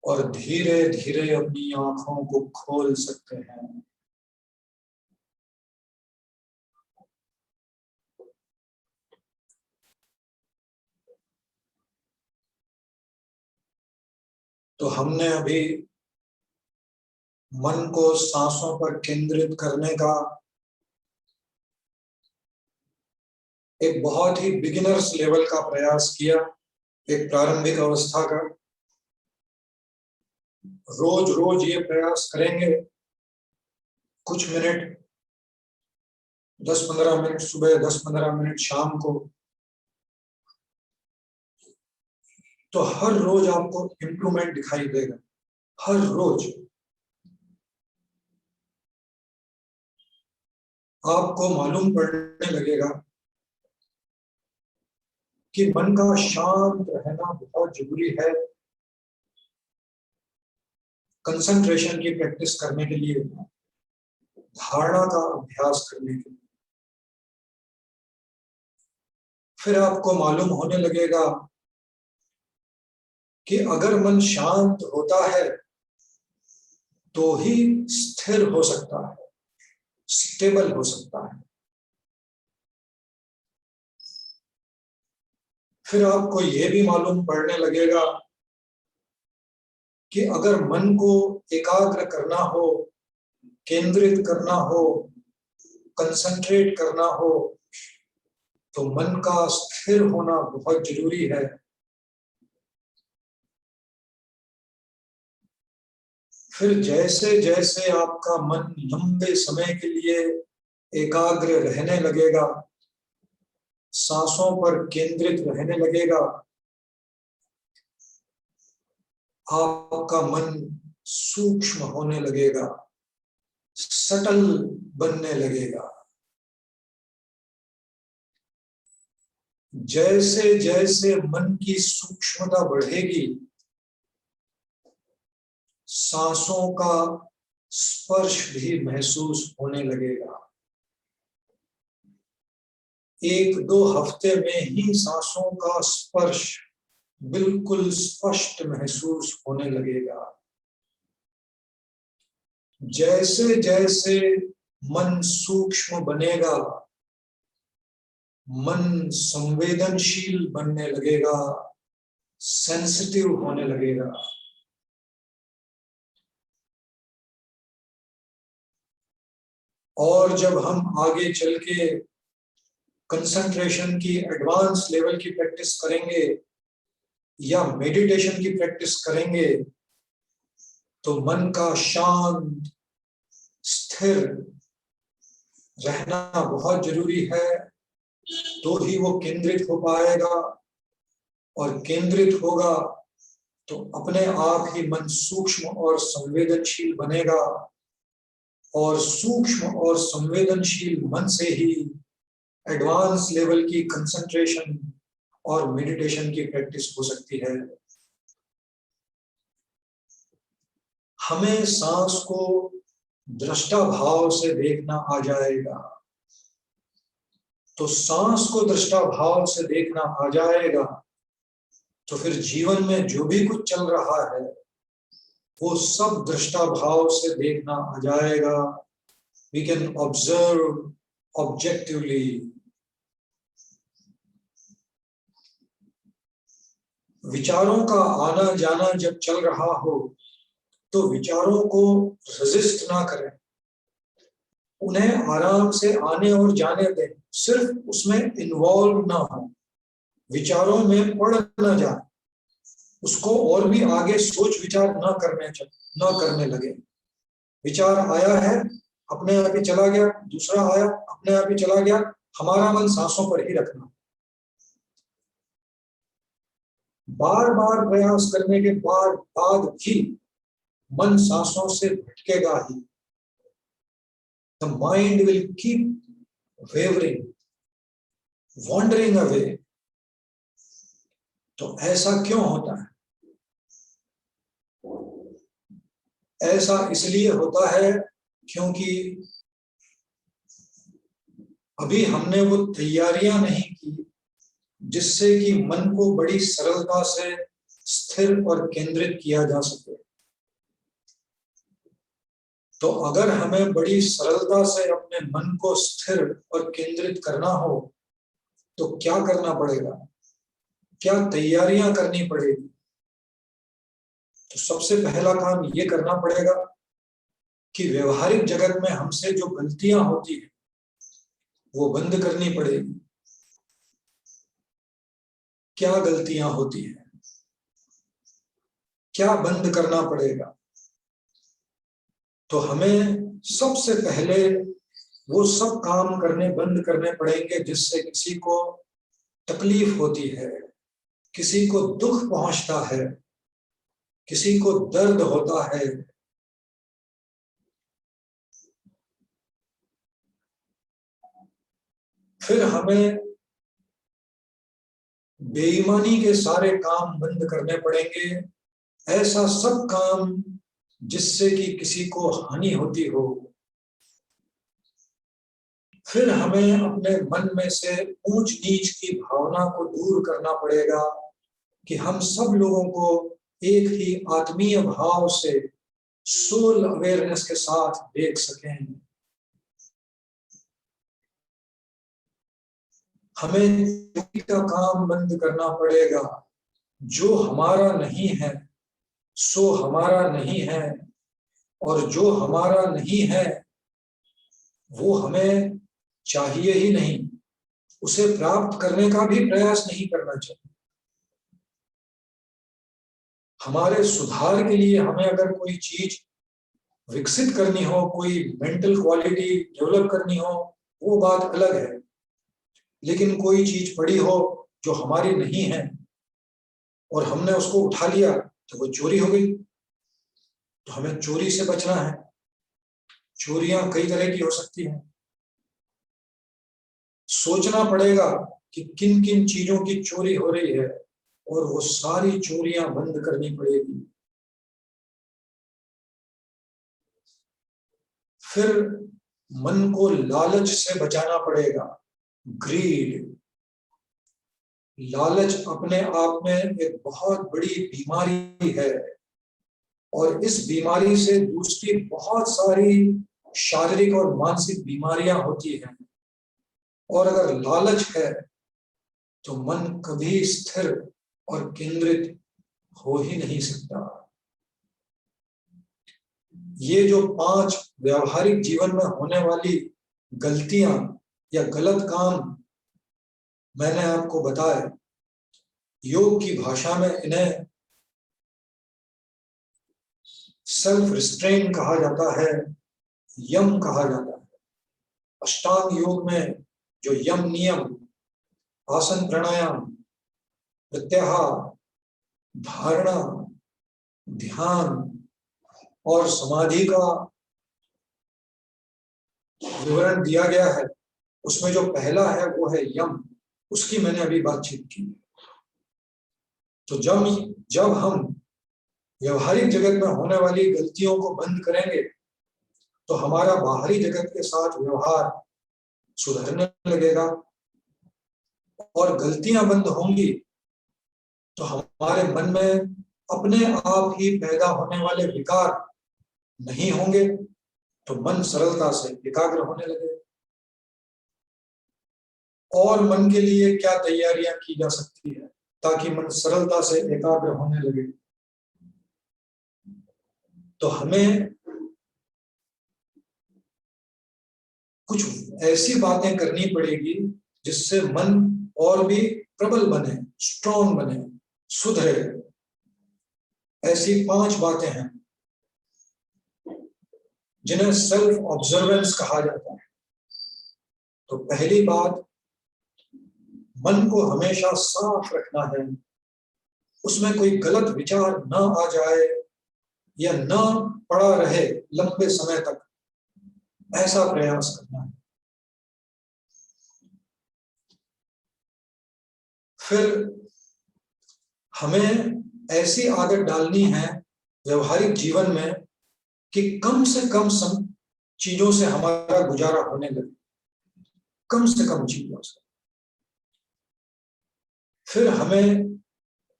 और धीरे धीरे अपनी आंखों को खोल सकते हैं। तो हमने अभी मन को सांसों पर केंद्रित करने का एक बहुत ही बिगिनर्स लेवल का प्रयास किया, एक प्रारंभिक अवस्था का। रोज रोज ये प्रयास करेंगे, कुछ मिनट, 10-15 मिनट सुबह, 10-15 मिनट शाम को, तो हर रोज आपको इंप्रूवमेंट दिखाई देगा। हर रोज आपको मालूम पड़ने लगेगा कि मन का शांत रहना बहुत जरूरी है कंसंट्रेशन की प्रैक्टिस करने के लिए, धारणा का अभ्यास करने के लिए। फिर आपको मालूम होने लगेगा कि अगर मन शांत होता है तो ही स्थिर हो सकता है, स्टेबल हो सकता है। फिर आपको यह भी मालूम पड़ने लगेगा कि अगर मन को एकाग्र करना हो, केंद्रित करना हो, कंसंट्रेट करना हो, तो मन का स्थिर होना बहुत जरूरी है। फिर जैसे जैसे आपका मन लंबे समय के लिए एकाग्र रहने लगेगा, सांसों पर केंद्रित रहने लगेगा, आपका मन सूक्ष्म होने लगेगा, सटल बनने लगेगा। जैसे जैसे मन की सूक्ष्मता बढ़ेगी, सांसों का स्पर्श भी महसूस होने लगेगा। 1-2 हफ्ते में ही सांसों का स्पर्श बिल्कुल स्पष्ट महसूस होने लगेगा। जैसे जैसे मन सूक्ष्म बनेगा, मन संवेदनशील बनने लगेगा, सेंसिटिव होने लगेगा। और जब हम आगे चल के कंसंट्रेशन की एडवांस लेवल की प्रैक्टिस करेंगे या मेडिटेशन की प्रैक्टिस करेंगे, तो मन का शांत स्थिर रहना बहुत जरूरी है। तो ही वो केंद्रित हो पाएगा, और केंद्रित होगा तो अपने आप ही मन सूक्ष्म और संवेदनशील बनेगा, और सूक्ष्म और संवेदनशील मन से ही एडवांस लेवल की कंसंट्रेशन और मेडिटेशन की प्रैक्टिस हो सकती है। हमें सांस को दृष्टा भाव से देखना आ जाएगा। तो सांस को दृष्टा भाव से देखना आ जाएगा तो फिर जीवन में जो भी कुछ चल रहा है वो सब दृष्टा भाव से देखना आ जाएगा। We can observe objectively. विचारों का आना जाना जब चल रहा हो तो विचारों को रेजिस्ट ना करें, उन्हें आराम से आने और जाने दें, सिर्फ उसमें इन्वॉल्व ना हो, विचारों में पड़ ना जाए, उसको और भी आगे सोच विचार ना करने लगे। विचार आया है, अपने आप ही चला गया, दूसरा आया, अपने आप ही चला गया, हमारा मन सांसों पर ही रखना। बार बार प्रयास करने के बाद भी मन सांसों से भटकेगा ही। The mind will keep wavering, wandering away. तो ऐसा क्यों होता है? ऐसा इसलिए होता है क्योंकि अभी हमने वो तैयारियां नहीं की जिससे कि मन को बड़ी सरलता से स्थिर और केंद्रित किया जा सके। तो अगर हमें बड़ी सरलता से अपने मन को स्थिर और केंद्रित करना हो तो क्या करना पड़ेगा, क्या तैयारियां करनी पड़ेगी? तो सबसे पहला काम ये करना पड़ेगा कि व्यवहारिक जगत में हमसे जो गलतियां होती है वो बंद करनी पड़ेगी। क्या गलतियां होती है, क्या बंद करना पड़ेगा? तो हमें सबसे पहले वो सब काम बंद करने पड़ेंगे जिससे किसी को तकलीफ होती है, किसी को दुख पहुंचता है, किसी को दर्द होता है। फिर हमें बेईमानी के सारे काम बंद करने पड़ेंगे, ऐसा सब काम जिससे कि किसी को हानि होती हो। फिर हमें अपने मन में से ऊंच नीच की भावना को दूर करना पड़ेगा कि हम सब लोगों को एक ही आत्मीय भाव से सोल अवेयरनेस के साथ देख सकें। हमें का काम बंद करना पड़ेगा। जो हमारा नहीं है सो हमारा नहीं है, और जो हमारा नहीं है वो हमें चाहिए ही नहीं, उसे प्राप्त करने का भी प्रयास नहीं करना चाहिए। हमारे सुधार के लिए हमें अगर कोई चीज विकसित करनी हो, कोई मेंटल क्वालिटी डेवलप करनी हो, वो बात अलग है। लेकिन कोई चीज पड़ी हो जो हमारी नहीं है और हमने उसको उठा लिया तो वो चोरी हो गई। तो हमें चोरी से बचना है। चोरियां कई तरह की हो सकती हैं। सोचना पड़ेगा कि किन किन चीजों की चोरी हो रही है और वो सारी चोरियां बंद करनी पड़ेगी। फिर मन को लालच से बचाना पड़ेगा। ग्रीड, लालच अपने आप में एक बहुत बड़ी बीमारी है, और इस बीमारी से दूसरी बहुत सारी शारीरिक और मानसिक बीमारियां होती हैं। और अगर लालच है तो मन कभी स्थिर और केंद्रित हो ही नहीं सकता। ये जो 5 व्यवहारिक जीवन में होने वाली गलतियां या गलत काम मैंने आपको बताए, योग की भाषा में इन्हें सेल्फ रिस्ट्रेन कहा जाता है, यम कहा जाता है। अष्टांग योग में जो यम नियम आसन प्राणायाम, प्रत्याहार, धारणा, ध्यान और समाधि का विवरण दिया गया है। उसमें जो पहला है वो है यम, उसकी मैंने अभी बातचीत की। तो जब हम व्यवहारिक जगत में होने वाली गलतियों को बंद करेंगे तो हमारा बाहरी जगत के साथ व्यवहार सुधरने लगेगा, और गलतियां बंद होंगी तो हमारे मन में अपने आप ही पैदा होने वाले विकार नहीं होंगे, तो मन सरलता से एकाग्र होने लगे। और मन के लिए क्या तैयारियां की जा सकती है ताकि मन सरलता से एकाग्र होने लगे? तो हमें कुछ ऐसी बातें करनी पड़ेगी जिससे मन और भी प्रबल बने, स्ट्रॉन्ग बने, सुधरे। ऐसी 5 बातें हैं जिन्हें सेल्फ ऑब्जर्वेंस कहा जाता है। तो पहली बात, मन को हमेशा साफ रखना है, उसमें कोई गलत विचार न आ जाए या न पड़ा रहे लंबे समय तक, ऐसा प्रयास करना है। फिर हमें ऐसी आदत डालनी है व्यवहारिक जीवन में कि कम से कम चीजों से हमारा गुजारा होने लगे, कम से कम चीजों से। फिर हमें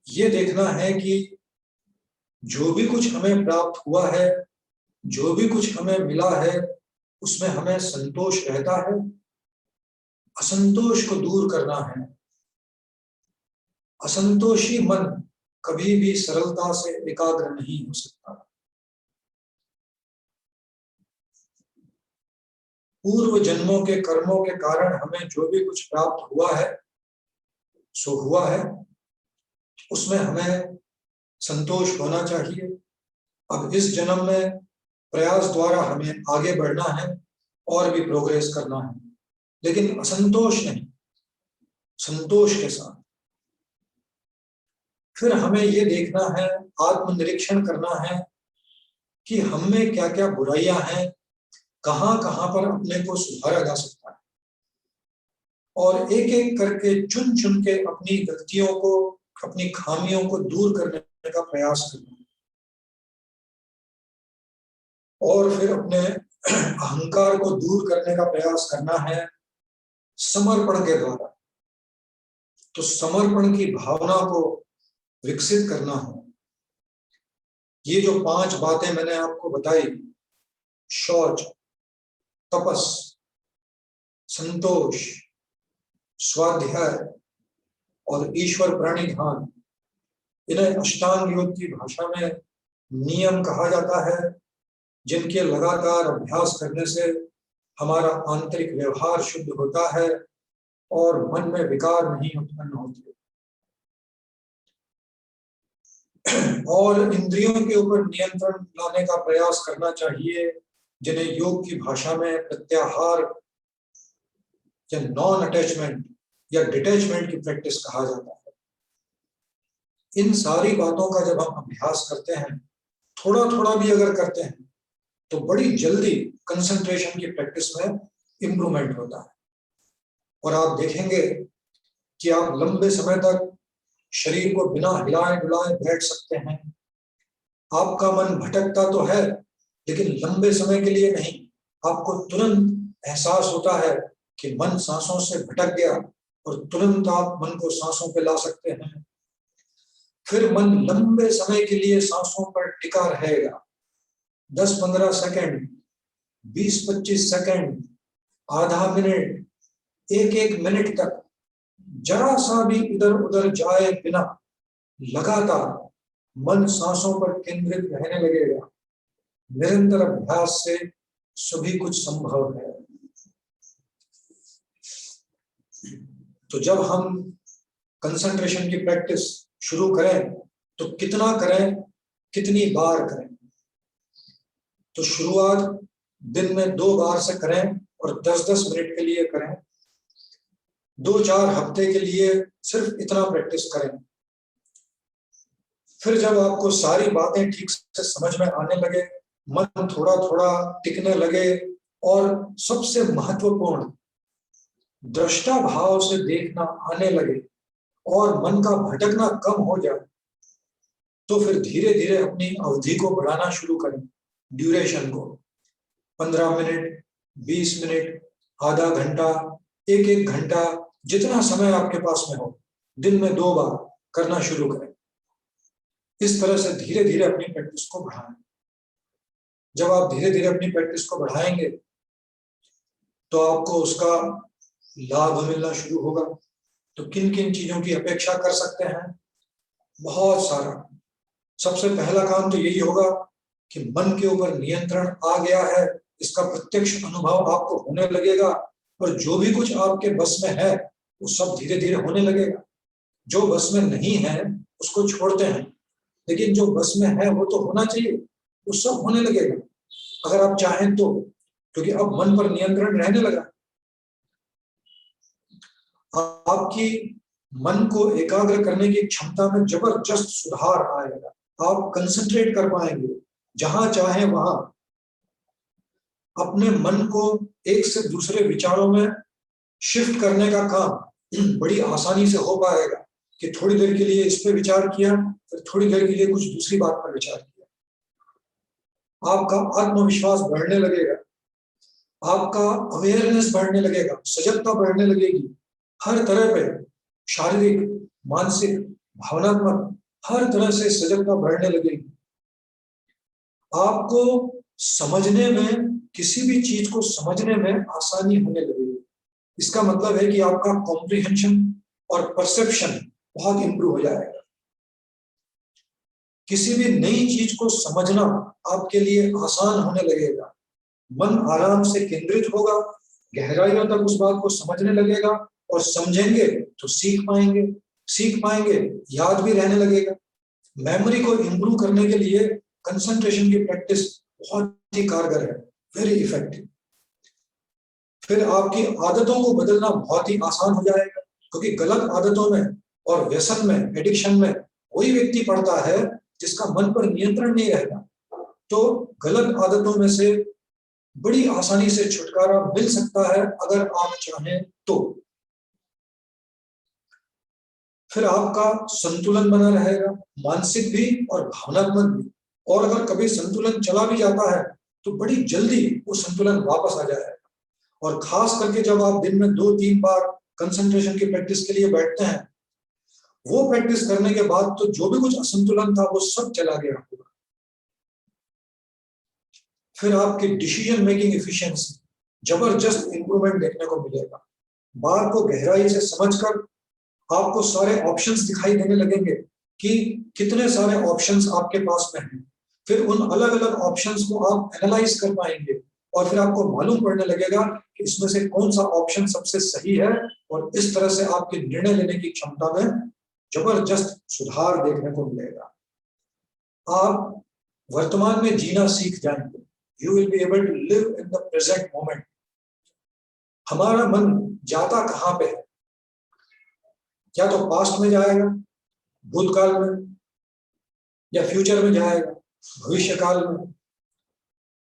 ये देखना है कि जो भी कुछ हमें प्राप्त हुआ है, जो भी कुछ हमें मिला है, उसमें हमें संतोष रहता है, असंतोष को दूर करना है। असंतोषी मन कभी भी सरलता से एकाग्र नहीं हो सकता। पूर्व जन्मों के कर्मों के कारण हमें जो भी कुछ प्राप्त हुआ है सो हुआ है, उसमें हमें संतोष होना चाहिए। अब इस जन्म में प्रयास द्वारा हमें आगे बढ़ना है और भी प्रोग्रेस करना है, लेकिन असंतोष नहीं, संतोष के साथ। फिर हमें ये देखना है, आत्मनिरीक्षण करना है कि हम में क्या क्या बुराइयां हैं, कहां कहां पर अपने को सुधारा जा सकता है, और एक एक करके चुन चुन के अपनी गलतियों को, अपनी खामियों को दूर करने का प्रयास करना है। और फिर अपने अहंकार को दूर करने का प्रयास करना है समर्पण के द्वारा। तो समर्पण की भावना को विकसित करना है। ये जो 5 बातें मैंने आपको बताई, शौच, तपस, संतोष, स्वाध्याय और ईश्वर प्राणी ध्यान, इन्हें अष्टांग योग की भाषा में नियम कहा जाता है, जिनके लगातार अभ्यास करने से हमारा आंतरिक व्यवहार शुद्ध होता है और मन में विकार नहीं उत्पन्न होते। और इंद्रियों के ऊपर नियंत्रण लाने का प्रयास करना चाहिए, जिन्हें योग की भाषा में प्रत्याहार या नॉन अटैचमेंट या डिटैचमेंट की प्रैक्टिस कहा जाता है। इन सारी बातों का जब हम अभ्यास करते हैं, थोड़ा थोड़ा भी अगर करते हैं, तो बड़ी जल्दी कंसंट्रेशन की प्रैक्टिस में इंप्रूवमेंट होता है। और आप देखेंगे कि आप लंबे समय तक शरीर को बिना हिलाए डुलाए बैठ सकते हैं। आपका मन भटकता तो है, लेकिन लंबे समय के लिए नहीं। आपको तुरंत एहसास होता है कि मन सांसों से भटक गया, और तुरंत आप मन को सांसों पे ला सकते हैं। फिर मन लंबे समय के लिए सांसों पर टिका रहेगा, 10-15 सेकंड, 20-25 सेकंड, आधा मिनट, एक मिनट तक जरा सा भी इधर उधर जाए बिना लगातार मन सांसों पर केंद्रित रहने लगेगा। निरंतर अभ्यास से सभी कुछ संभव है। तो जब हम कंसंट्रेशन की प्रैक्टिस शुरू करें तो कितना करें, कितनी बार करें? तो शुरुआत दिन में 2 बार से करें और 10-10 मिनट के लिए करें। 2-4 हफ्ते के लिए सिर्फ इतना प्रैक्टिस करें। फिर जब आपको सारी बातें ठीक से समझ में आने लगे, मन थोड़ा थोड़ा टिकने लगे, और सबसे महत्वपूर्ण दृष्टा भाव से देखना आने लगे, और मन का भटकना कम हो जाए, तो फिर धीरे धीरे अपनी अवधि को बढ़ाना शुरू करें, ड्यूरेशन को। 15 मिनट, 20 मिनट, आधा घंटा, 1 घंटा, जितना समय आपके पास में हो, दिन में 2 बार करना शुरू करें। इस तरह से धीरे धीरे अपनी प्रैक्टिस को बढ़ाएं। जब आप धीरे धीरे अपनी प्रैक्टिस को बढ़ाएंगे तो आपको उसका लाभ मिलना शुरू होगा। तो किन किन चीजों की अपेक्षा कर सकते हैं? बहुत सारा। सबसे पहला काम तो यही होगा कि मन के ऊपर नियंत्रण आ गया है, इसका प्रत्यक्ष अनुभव आपको होने लगेगा, और जो भी कुछ आपके बस में है वो सब धीरे धीरे होने लगेगा। जो बस में नहीं है उसको छोड़ते हैं, लेकिन जो बस में है वो तो होना चाहिए, वो सब होने लगेगा अगर आप चाहें तो, क्योंकि अब मन पर नियंत्रण रहने लगा। आपकी मन को एकाग्र करने की क्षमता में जबरदस्त सुधार आएगा। आप कंसंट्रेट कर पाएंगे, जहां चाहे वहां अपने मन को एक से दूसरे विचारों में शिफ्ट करने का काम बड़ी आसानी से हो पाएगा। कि थोड़ी देर के लिए इस पे विचार किया, फिर थोड़ी देर के लिए कुछ दूसरी बात पर विचार किया। आपका आत्मविश्वास बढ़ने लगेगा, आपका अवेयरनेस बढ़ने लगेगा, सजगता बढ़ने लगेगी। हर तरह पे शारीरिक, मानसिक, भावनात्मक, हर तरह से सजगता बढ़ने लगेगी। आपको समझने में, किसी भी चीज को समझने में आसानी होने लगेगी। इसका मतलब है कि आपका कॉम्प्रिहेंशन और परसेप्शन बहुत इंप्रूव हो जाएगा। किसी भी नई चीज को समझना आपके लिए आसान होने लगेगा। मन आराम से केंद्रित होगा, गहराइयों तक उस बात को समझने लगेगा, और समझेंगे तो सीख पाएंगे, सीख पाएंगे याद भी रहने लगेगा। मेमोरी को इंप्रूव करने के लिए कंसंट्रेशन की प्रैक्टिस बहुत ही कारगर है, वेरी इफेक्टिव। फिर आपकी आदतों को बदलना बहुत ही आसान हो जाएगा, क्योंकि गलत आदतों में और व्यसन में, एडिक्शन में वही व्यक्ति पड़ता है जिसका मन पर नियंत्रण नहीं रहता। तो गलत आदतों में से बड़ी आसानी से छुटकारा मिल सकता है अगर आप चाहें तो। फिर आपका संतुलन बना रहेगा, मानसिक भी और भावनात्मक भी। और अगर कभी संतुलन चला भी जाता है तो बड़ी जल्दी वो संतुलन वापस आ जाएगा। और खास करके जब आप दिन में 2-3 बार कंसंट्रेशन की प्रैक्टिस के लिए बैठते हैं, वो प्रैक्टिस करने के बाद तो जो भी कुछ असंतुलन था वो सब चला गया होगा। फिर आपकी डिसीजन मेकिंग एफिशिएंसी जबरदस्त इंप्रूवमेंट देखने को मिलेगा। बात को गहराई से समझकर आपको सारे ऑप्शंस दिखाई देने लगेंगे कि कितने सारे ऑप्शंस आपके पास में हैं। फिर उन अलग अलग ऑप्शंस को आप एनालाइज कर पाएंगे, और फिर आपको मालूम पड़ने लगेगा कि इसमें से कौन सा ऑप्शन सबसे सही है, और इस तरह से आपके निर्णय लेने की क्षमता में जबरदस्त सुधार देखने को मिलेगा। आप वर्तमान में जीना सीख जाएंगे। You will be able to live in the present moment. हमारा मन जाता कहाँ पे है? या तो पास्ट में जाएगा, भूतकाल में, या फ्यूचर में जाएगा, भविष्य काल में।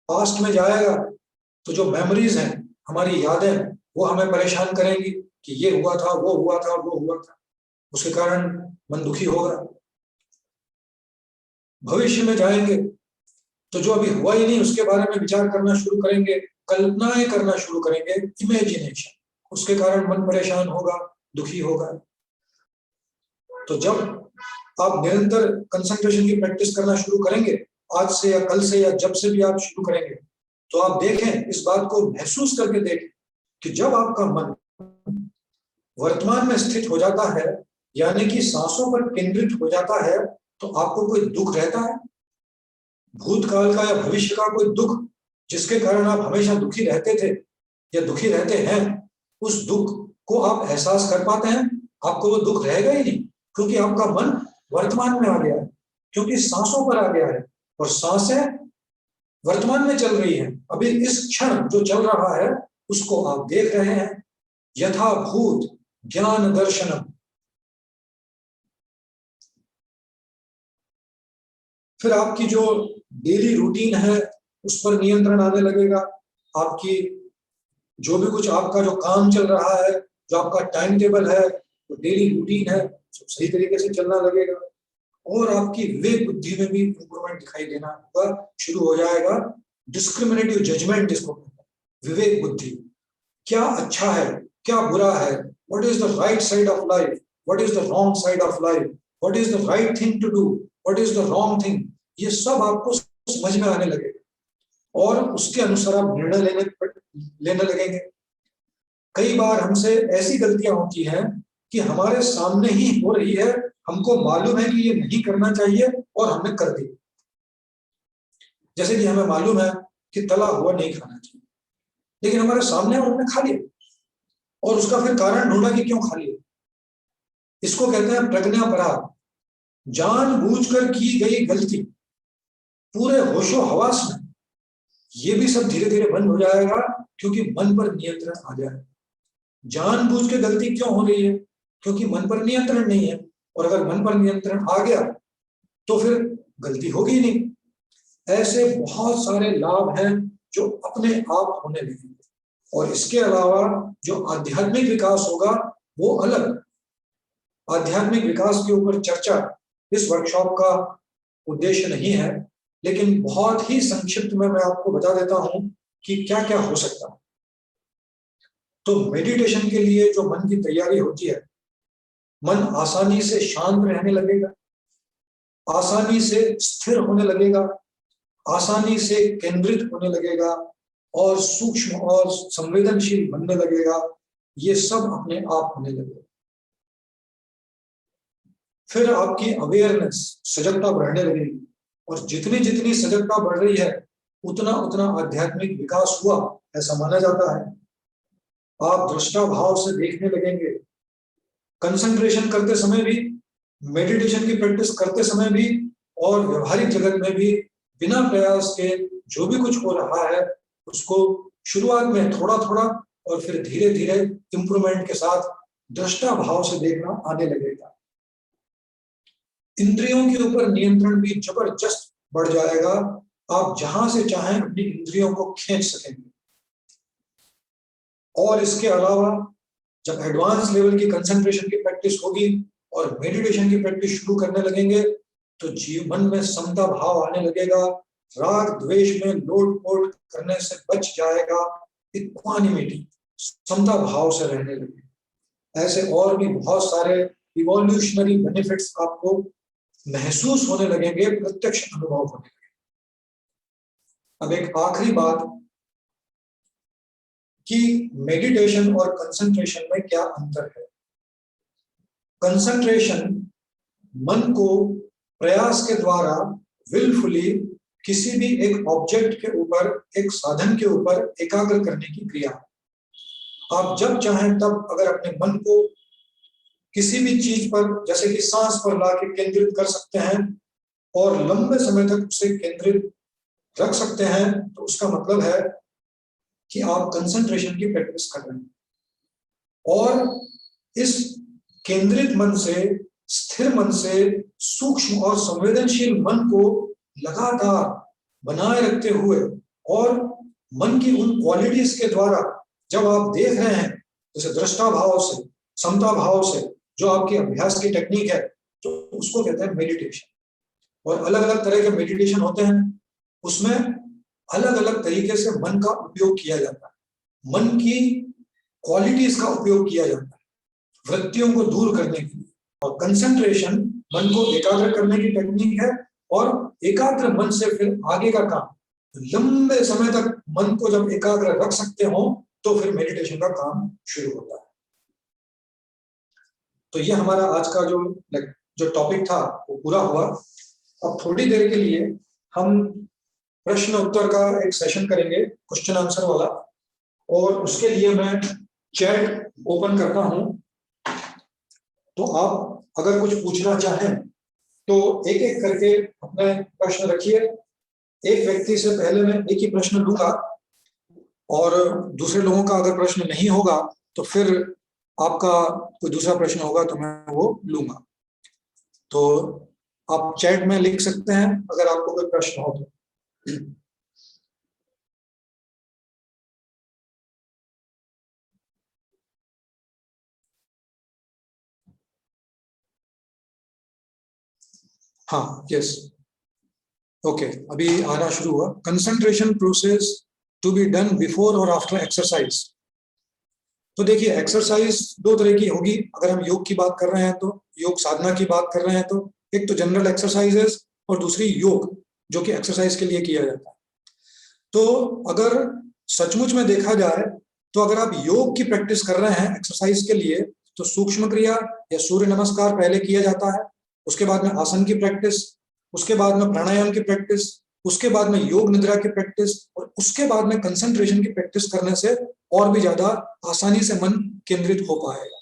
पास्ट में जाएगा तो जो मेमोरीज हैं, हमारी यादें, वो हमें परेशान करेंगी कि ये हुआ था, वो हुआ था, वो हुआ था, उसके कारण मन दुखी होगा। भविष्य में जाएंगे तो जो अभी हुआ ही नहीं उसके बारे में विचार करना शुरू करेंगे, कल्पनाएं करना शुरू करेंगे, इमेजिनेशन, उसके कारण मन परेशान होगा, दुखी होगा। तो जब आप निरंतर कंसंट्रेशन की प्रैक्टिस करना शुरू करेंगे, आज से या कल से या जब से भी आप शुरू करेंगे, तो आप देखें, इस बात को महसूस करके देखें कि जब आपका मन वर्तमान में स्थित हो जाता है, यानी कि सांसों पर केंद्रित हो जाता है, तो आपको कोई दुख रहता है? भूतकाल का या भविष्य का कोई दुख जिसके कारण आप हमेशा दुखी रहते थे या दुखी रहते हैं, उस दुख को आप एहसास कर पाते हैं? आपको वो दुख रहेगा ही नहीं, क्योंकि आपका मन वर्तमान में आ गया है, क्योंकि सांसों पर आ गया है, और सांसें वर्तमान में चल रही हैं। अभी इस क्षण जो चल रहा है उसको आप देख रहे हैं। यथाभूत ज्ञान दर्शनम। फिर आपकी जो डेली रूटीन है उस पर नियंत्रण आने लगेगा। आपकी जो भी कुछ आपका जो काम चल रहा है, जो आपका टाइम टेबल है, जो डेली रूटीन है, सब सही तरीके से चलना लगेगा। और आपकी विवेक बुद्धि में भी इंप्रूवमेंट दिखाई देना होगा, शुरू हो जाएगा। डिस्क्रिमिनेटिव जजमेंट जिसको कहते हैं, विवेक बुद्धि, क्या अच्छा है, क्या बुरा है, what is the right side of life, what is the wrong side of life, what is the right thing to do, what is the wrong thing, ये सब आपको समझ में आने लगेगा और उसके अनुसार आप निर्णय लेने लगेंगे। कई बार हमसे ऐसी गलतियां होती हैं कि हमारे सामने ही हो रही है, हमको मालूम है कि ये नहीं करना चाहिए और हमने कर दी। जैसे कि हमें मालूम है कि तला हुआ नहीं खाना चाहिए, लेकिन हमारे सामने हमने खा लिया और उसका फिर कारण ढूंढा कि क्यों खा लिया। इसको कहते हैं प्रज्ञापराध, जानबूझकर की गई गलती, पूरे होशो हवास में। ये भी सब धीरे धीरे बंद हो जाएगा क्योंकि मन पर नियंत्रण आ जाएगा। जानबूझ के गलती क्यों हो रही है? क्योंकि मन पर नियंत्रण नहीं है, और अगर मन पर नियंत्रण आ गया तो फिर गलती होगी नहीं। ऐसे बहुत सारे लाभ हैं जो अपने आप होने लगेंगे। और इसके अलावा जो आध्यात्मिक विकास होगा वो अलग। आध्यात्मिक विकास के ऊपर चर्चा इस वर्कशॉप का उद्देश्य नहीं है, लेकिन बहुत ही संक्षिप्त में मैं आपको बता देता हूं कि क्या क्या हो सकता है। तो मेडिटेशन के लिए जो मन की तैयारी होती है, मन आसानी से शांत रहने लगेगा, आसानी से स्थिर होने लगेगा, आसानी से केंद्रित होने लगेगा और सूक्ष्म और संवेदनशील बनने लगेगा। ये सब अपने आप होने लगेगा। फिर आपकी अवेयरनेस, सजगता बढ़ने लगेगी, और जितनी जितनी सजगता बढ़ रही है उतना उतना आध्यात्मिक विकास हुआ ऐसा माना जाता है। आप दृष्टा भाव से देखने लगेंगे। कंसंट्रेशन करते समय भी, मेडिटेशन की प्रैक्टिस करते समय भी, और व्यवहारिक जगत में भी बिना प्रयास के जो भी कुछ हो रहा है उसको शुरुआत में थोड़ा थोड़ा और फिर धीरे धीरे इंप्रूवमेंट के साथ दृष्टा भाव से देखना आने लगेगा। इंद्रियों के ऊपर नियंत्रण भी जबरदस्त बढ़ जाएगा। आप जहां से चाहें अपनी इंद्रियों को खींच सकेंगे। और इसके अलावा जब एडवांस लेवल की कंसंट्रेशन की प्रैक्टिस होगी और मेडिटेशन की प्रैक्टिस शुरू करने लगेंगे तो जीवन में समता भाव आने लगेगा। राग द्वेष में लोट पोट करने से बच जाएगा। इक्वानिमिटी, समता भाव से रहने लगे। ऐसे और भी बहुत सारे इवोल्यूशनरी बेनिफिट्स आपको महसूस होने लगेंगे, प्रत्यक्ष अनुभव होने लगेंगे। अब एक आखिरी बात कि मेडिटेशन और कंसंट्रेशन में क्या अंतर है। कंसंट्रेशन मन को प्रयास के द्वारा विलफुली किसी भी एक ऑब्जेक्ट के ऊपर, एक साधन के ऊपर एकाग्र करने की क्रिया। आप जब चाहें तब अगर अपने मन को किसी भी चीज पर, जैसे कि सांस पर लाके केंद्रित कर सकते हैं और लंबे समय तक उसे केंद्रित रख सकते हैं, तो उसका मतलब है कि आप कंसंट्रेशन की प्रैक्टिस कर रहे हैं। और इस केंद्रित मन से, स्थिर मन से, सूक्ष्म और संवेदनशील मन को लगातार बनाए रखते हुए और मन की उन क्वालिटीज के द्वारा जब आप देख रहे हैं, जैसे दृष्टा भाव से, समता भाव से, जो आपकी अभ्यास की टेक्निक है, तो उसको कहते हैं मेडिटेशन। और अलग अलग तरह के मेडिटेशन होते हैं, उसमें अलग अलग तरीके से मन का उपयोग किया जाता है। मन की क्वालिटीज का उपयोग किया जाता है वृत्तियों को दूर करने के लिए। और कंसंट्रेशन मन को एकाग्र करने की टेक्निक है, और एकाग्र मन से फिर आगे का काम, लंबे समय तक मन को जब एकाग्र रख सकते हो तो फिर मेडिटेशन का काम शुरू होता है। तो ये हमारा आज का जो टॉपिक था वो पूरा हुआ। अब थोड़ी देर के लिए हम प्रश्न उत्तर का एक सेशन करेंगे, क्वेश्चन आंसर वाला, और उसके लिए मैं चैट ओपन करता हूं। तो आप अगर कुछ पूछना चाहें तो एक एक करके अपने प्रश्न रखिए। एक व्यक्ति से पहले मैं एक ही प्रश्न लूंगा, और दूसरे लोगों का अगर प्रश्न नहीं होगा तो फिर आपका कोई दूसरा प्रश्न होगा तो मैं वो लूंगा। तो आप चैट में लिख सकते हैं अगर आपको कोई प्रश्न हो तो। हाँ, यस, ओके, अभी आना शुरू हुआ। Concentration process to be done before और आफ्टर एक्सरसाइज। तो देखिए, एक्सरसाइज दो तरह की होगी। अगर हम योग की बात कर रहे हैं तो, योग साधना की बात कर रहे हैं तो, एक तो जनरल एक्सरसाइजेस और दूसरी योग जो कि एक्सरसाइज के लिए किया जाता है। तो अगर सचमुच में देखा जाए तो अगर आप योग की प्रैक्टिस कर रहे हैं एक्सरसाइज के लिए, तो सूक्ष्म क्रिया या सूर्य नमस्कार पहले किया जाता है, उसके बाद में आसन की प्रैक्टिस, उसके बाद में प्राणायाम की प्रैक्टिस, उसके बाद में योग निद्रा की प्रैक्टिस, और उसके बाद में कंसंट्रेशन की प्रैक्टिस करने से और भी ज्यादा आसानी से मन केंद्रित हो पाएगा।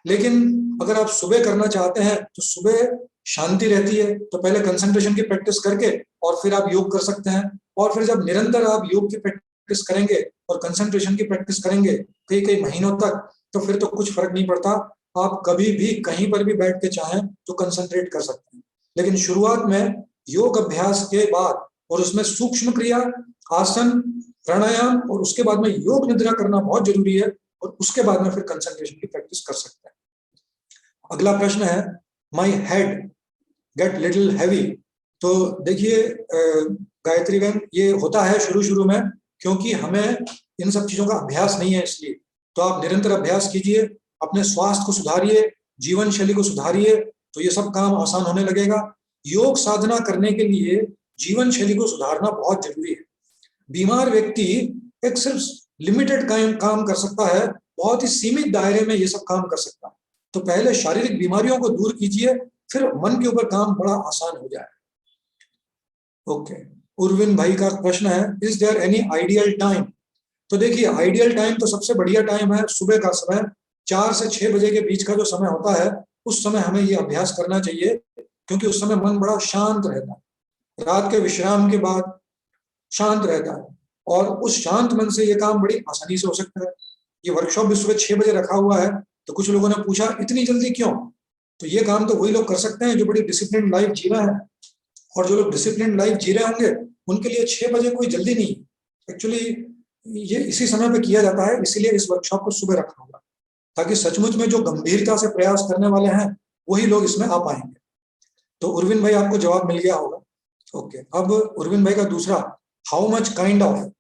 लेकिन अगर आप सुबह करना चाहते हैं तो सुबह शांति रहती है, तो पहले कंसंट्रेशन की प्रैक्टिस करके और फिर आप योग कर सकते हैं। और फिर जब निरंतर आप योग की प्रैक्टिस करेंगे और कंसंट्रेशन की प्रैक्टिस करेंगे कई कई महीनों तक, तो फिर तो कुछ फर्क नहीं पड़ता, आप कभी भी कहीं पर भी बैठ के चाहें तो कंसंट्रेट कर सकते हैं। लेकिन शुरुआत में योग अभ्यास के बाद और उसमें सूक्ष्म क्रिया, आसन, प्राणायाम और उसके बाद में योग निद्रा करना बहुत जरूरी है, और उसके बाद में फिर कंसंट्रेशन की प्रैक्टिस कर सकते हैं। अगला प्रश्न है, my head get little heavy. तो देखिए गायत्री बहन, ये होता है शुरू शुरू में क्योंकि हमें इन सब चीजों का अभ्यास नहीं है, इसलिए तो आप निरंतर अभ्यास कीजिए, अपने स्वास्थ्य को सुधारिए, जीवन शैली को सुधारिए, तो ये सब काम आसान होने लगेगा। योग साधना करने के लिए जीवन शैली को सुधारना बहुत जरूरी है। बीमार व्यक्ति एक सिर्फ लिमिटेड काम कर सकता है, बहुत ही सीमित दायरे में ये सब काम कर सकता है। तो पहले शारीरिक बीमारियों को दूर कीजिए, फिर मन के ऊपर काम बड़ा आसान हो जाए। ओके, उर्विन भाई का प्रश्न है, is there any ideal time? तो देखिए, आइडियल टाइम तो सबसे बढ़िया टाइम है सुबह का समय, 4 से 6 बजे के बीच का जो समय होता है, उस समय हमें ये अभ्यास करना चाहिए, क्योंकि उस समय मन बड़ा शांत रहता है, रात के विश्राम के बाद शांत रहता है, और उस शांत मन से ये काम बड़ी आसानी से हो सकता है। ये वर्कशॉप भी सुबह 6 बजे रखा हुआ है, तो कुछ लोगों ने पूछा इतनी जल्दी क्यों? तो ये काम तो वही लोग कर सकते हैं जो बड़ी डिसिप्लिन लाइफ जी रहे हैं, और जो लोग डिसिप्लिन लाइफ जी रहे होंगे उनके लिए 6 बजे कोई जल्दी नहीं। एक्चुअली ये इसी समय पे किया जाता है, इसीलिए इस वर्कशॉप को सुबह रखा होगा, ताकि सचमुच में जो गंभीरता से प्रयास करने वाले हैं वही लोग इसमें आ पाएंगे। तो उर्विन भाई, आपको जवाब मिल गया होगा। ओके, अब उर्विन भाई का दूसरा, हाउ मच काइंड ऑफ।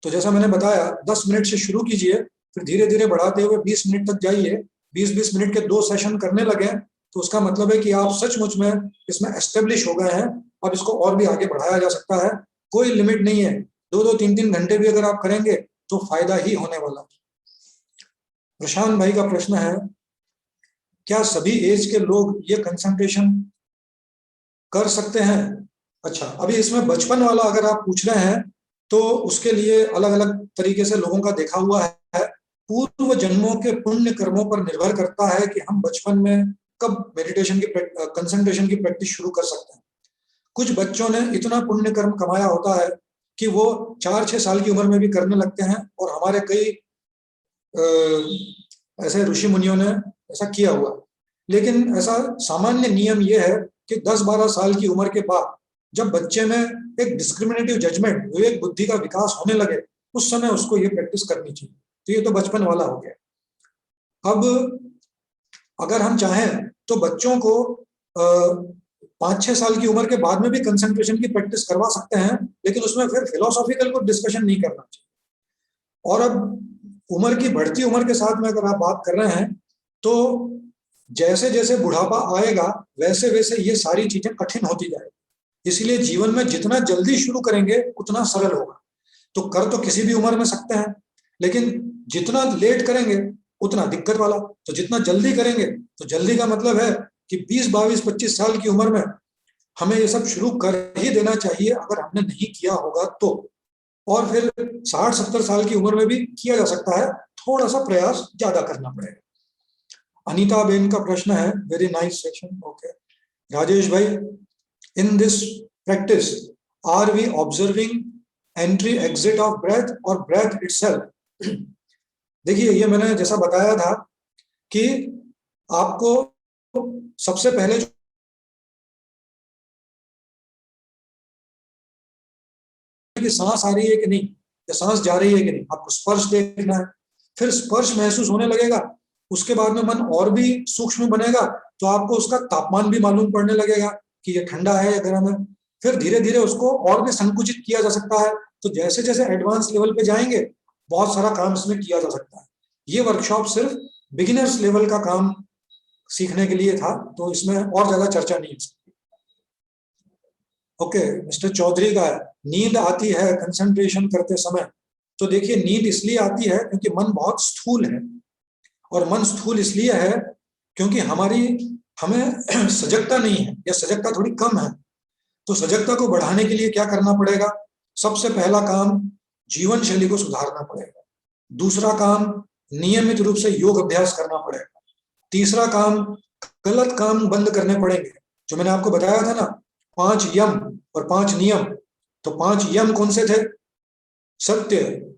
तो जैसा मैंने बताया, 10 मिनट से शुरू कीजिए, फिर धीरे धीरे बढ़ाते हुए 20 मिनट तक जाइए। 20-20 मिनट के 2 सेशन करने लगे तो उसका मतलब है कि आप सचमुच में इसमें एस्टेब्लिश हो गए हैं। अब इसको और भी आगे बढ़ाया जा सकता है, कोई लिमिट नहीं है। 2-2, 3-3 घंटे भी अगर आप करेंगे तो फायदा ही होने वाला। प्रशांत भाई का प्रश्न है, क्या सभी एज के लोग ये कंसंट्रेशन कर सकते हैं? अच्छा, अभी इसमें बचपन वाला अगर आप पूछ रहे हैं तो उसके लिए अलग अलग तरीके से लोगों का देखा हुआ है। पूर्व जन्मों के पुण्य कर्मों पर निर्भर करता है कि हम बचपन में कब मेडिटेशन की कंसंट्रेशन की प्रैक्टिस शुरू कर सकते हैं। कुछ बच्चों ने इतना पुण्य कर्म कमाया होता है कि वो 4-6 साल की उम्र में भी करने लगते हैं, और हमारे कई ऐसे ऋषि मुनियों ने ऐसा किया हुआ। लेकिन ऐसा सामान्य नियम यह है कि 10-12 साल की उम्र के बाद जब बच्चे में एक डिस्क्रिमिनेटिव जजमेंट, विवेक बुद्धि का विकास होने लगे, उस समय उसको ये प्रैक्टिस करनी चाहिए। तो ये तो बचपन वाला हो गया। अब अगर हम चाहें तो बच्चों को 5-6 साल की उम्र के बाद में भी कंसंट्रेशन की प्रैक्टिस करवा सकते हैं, लेकिन उसमें फिर फिलोसॉफिकल को डिस्कशन नहीं करना चाहिए। और अब उम्र की बढ़ती उम्र के साथ में अगर आप बात कर रहे हैं तो जैसे जैसे बुढ़ापा आएगा वैसे वैसे ये सारी चीजें कठिन होती जाएगी। इसलिए जीवन में जितना जल्दी शुरू करेंगे उतना सरल होगा। तो कर तो किसी भी उम्र में सकते हैं, लेकिन जितना लेट करेंगे उतना दिक्कत वाला। तो जितना जल्दी करेंगे, तो जल्दी का मतलब है कि 20, 22, 25 साल की उम्र में हमें ये सब शुरू कर ही देना चाहिए अगर हमने नहीं किया होगा तो। और फिर 60-70 साल की उम्र में भी किया जा सकता है, थोड़ा सा प्रयास ज्यादा करना पड़ेगा। अनीता बेन का प्रश्न है, very nice section. Okay, Rajesh भाई, in this practice are we observing entry exit of breath और ब्रेथ इटसेल्फ? देखिए, ये मैंने जैसा बताया था कि आपको सबसे पहले कि सांस आ रही है कि नहीं, या सांस जा रही है कि नहीं, आपको स्पर्श देखना है। फिर स्पर्श महसूस होने लगेगा, उसके बाद में मन और भी सूक्ष्म बनेगा, तो आपको उसका तापमान भी मालूम पड़ने लगेगा कि ये ठंडा है या गर्म है। फिर धीरे धीरे उसको और भी संकुचित किया जा सकता है। तो जैसे जैसे एडवांस लेवल पे जाएंगे, बहुत सारा काम इसमें किया जा सकता है। ये वर्कशॉप सिर्फ बिगिनर्स लेवल का काम सीखने के लिए था, तो इसमें और ज्यादा चर्चा नहीं है। ओके, मिस्टर चौधरी का है, नींद आती है कंसंट्रेशन करते समय। तो देखिए, नींद इसलिए आती है क्योंकि मन बहुत स्थूल है, और मन स्थूल इसलिए है क्योंकि हमें सजगता नहीं है, या सजगता थोड़ी कम है। तो सजगता को बढ़ाने के लिए क्या करना पड़ेगा? सबसे पहला काम, जीवन शैली को सुधारना पड़ेगा। दूसरा काम, नियमित रूप से योग अभ्यास करना पड़ेगा। तीसरा काम, गलत काम बंद करने पड़ेंगे। जो मैंने आपको बताया था ना, 5 यम और 5 नियम। तो 5 यम कौन से थे? सत्य,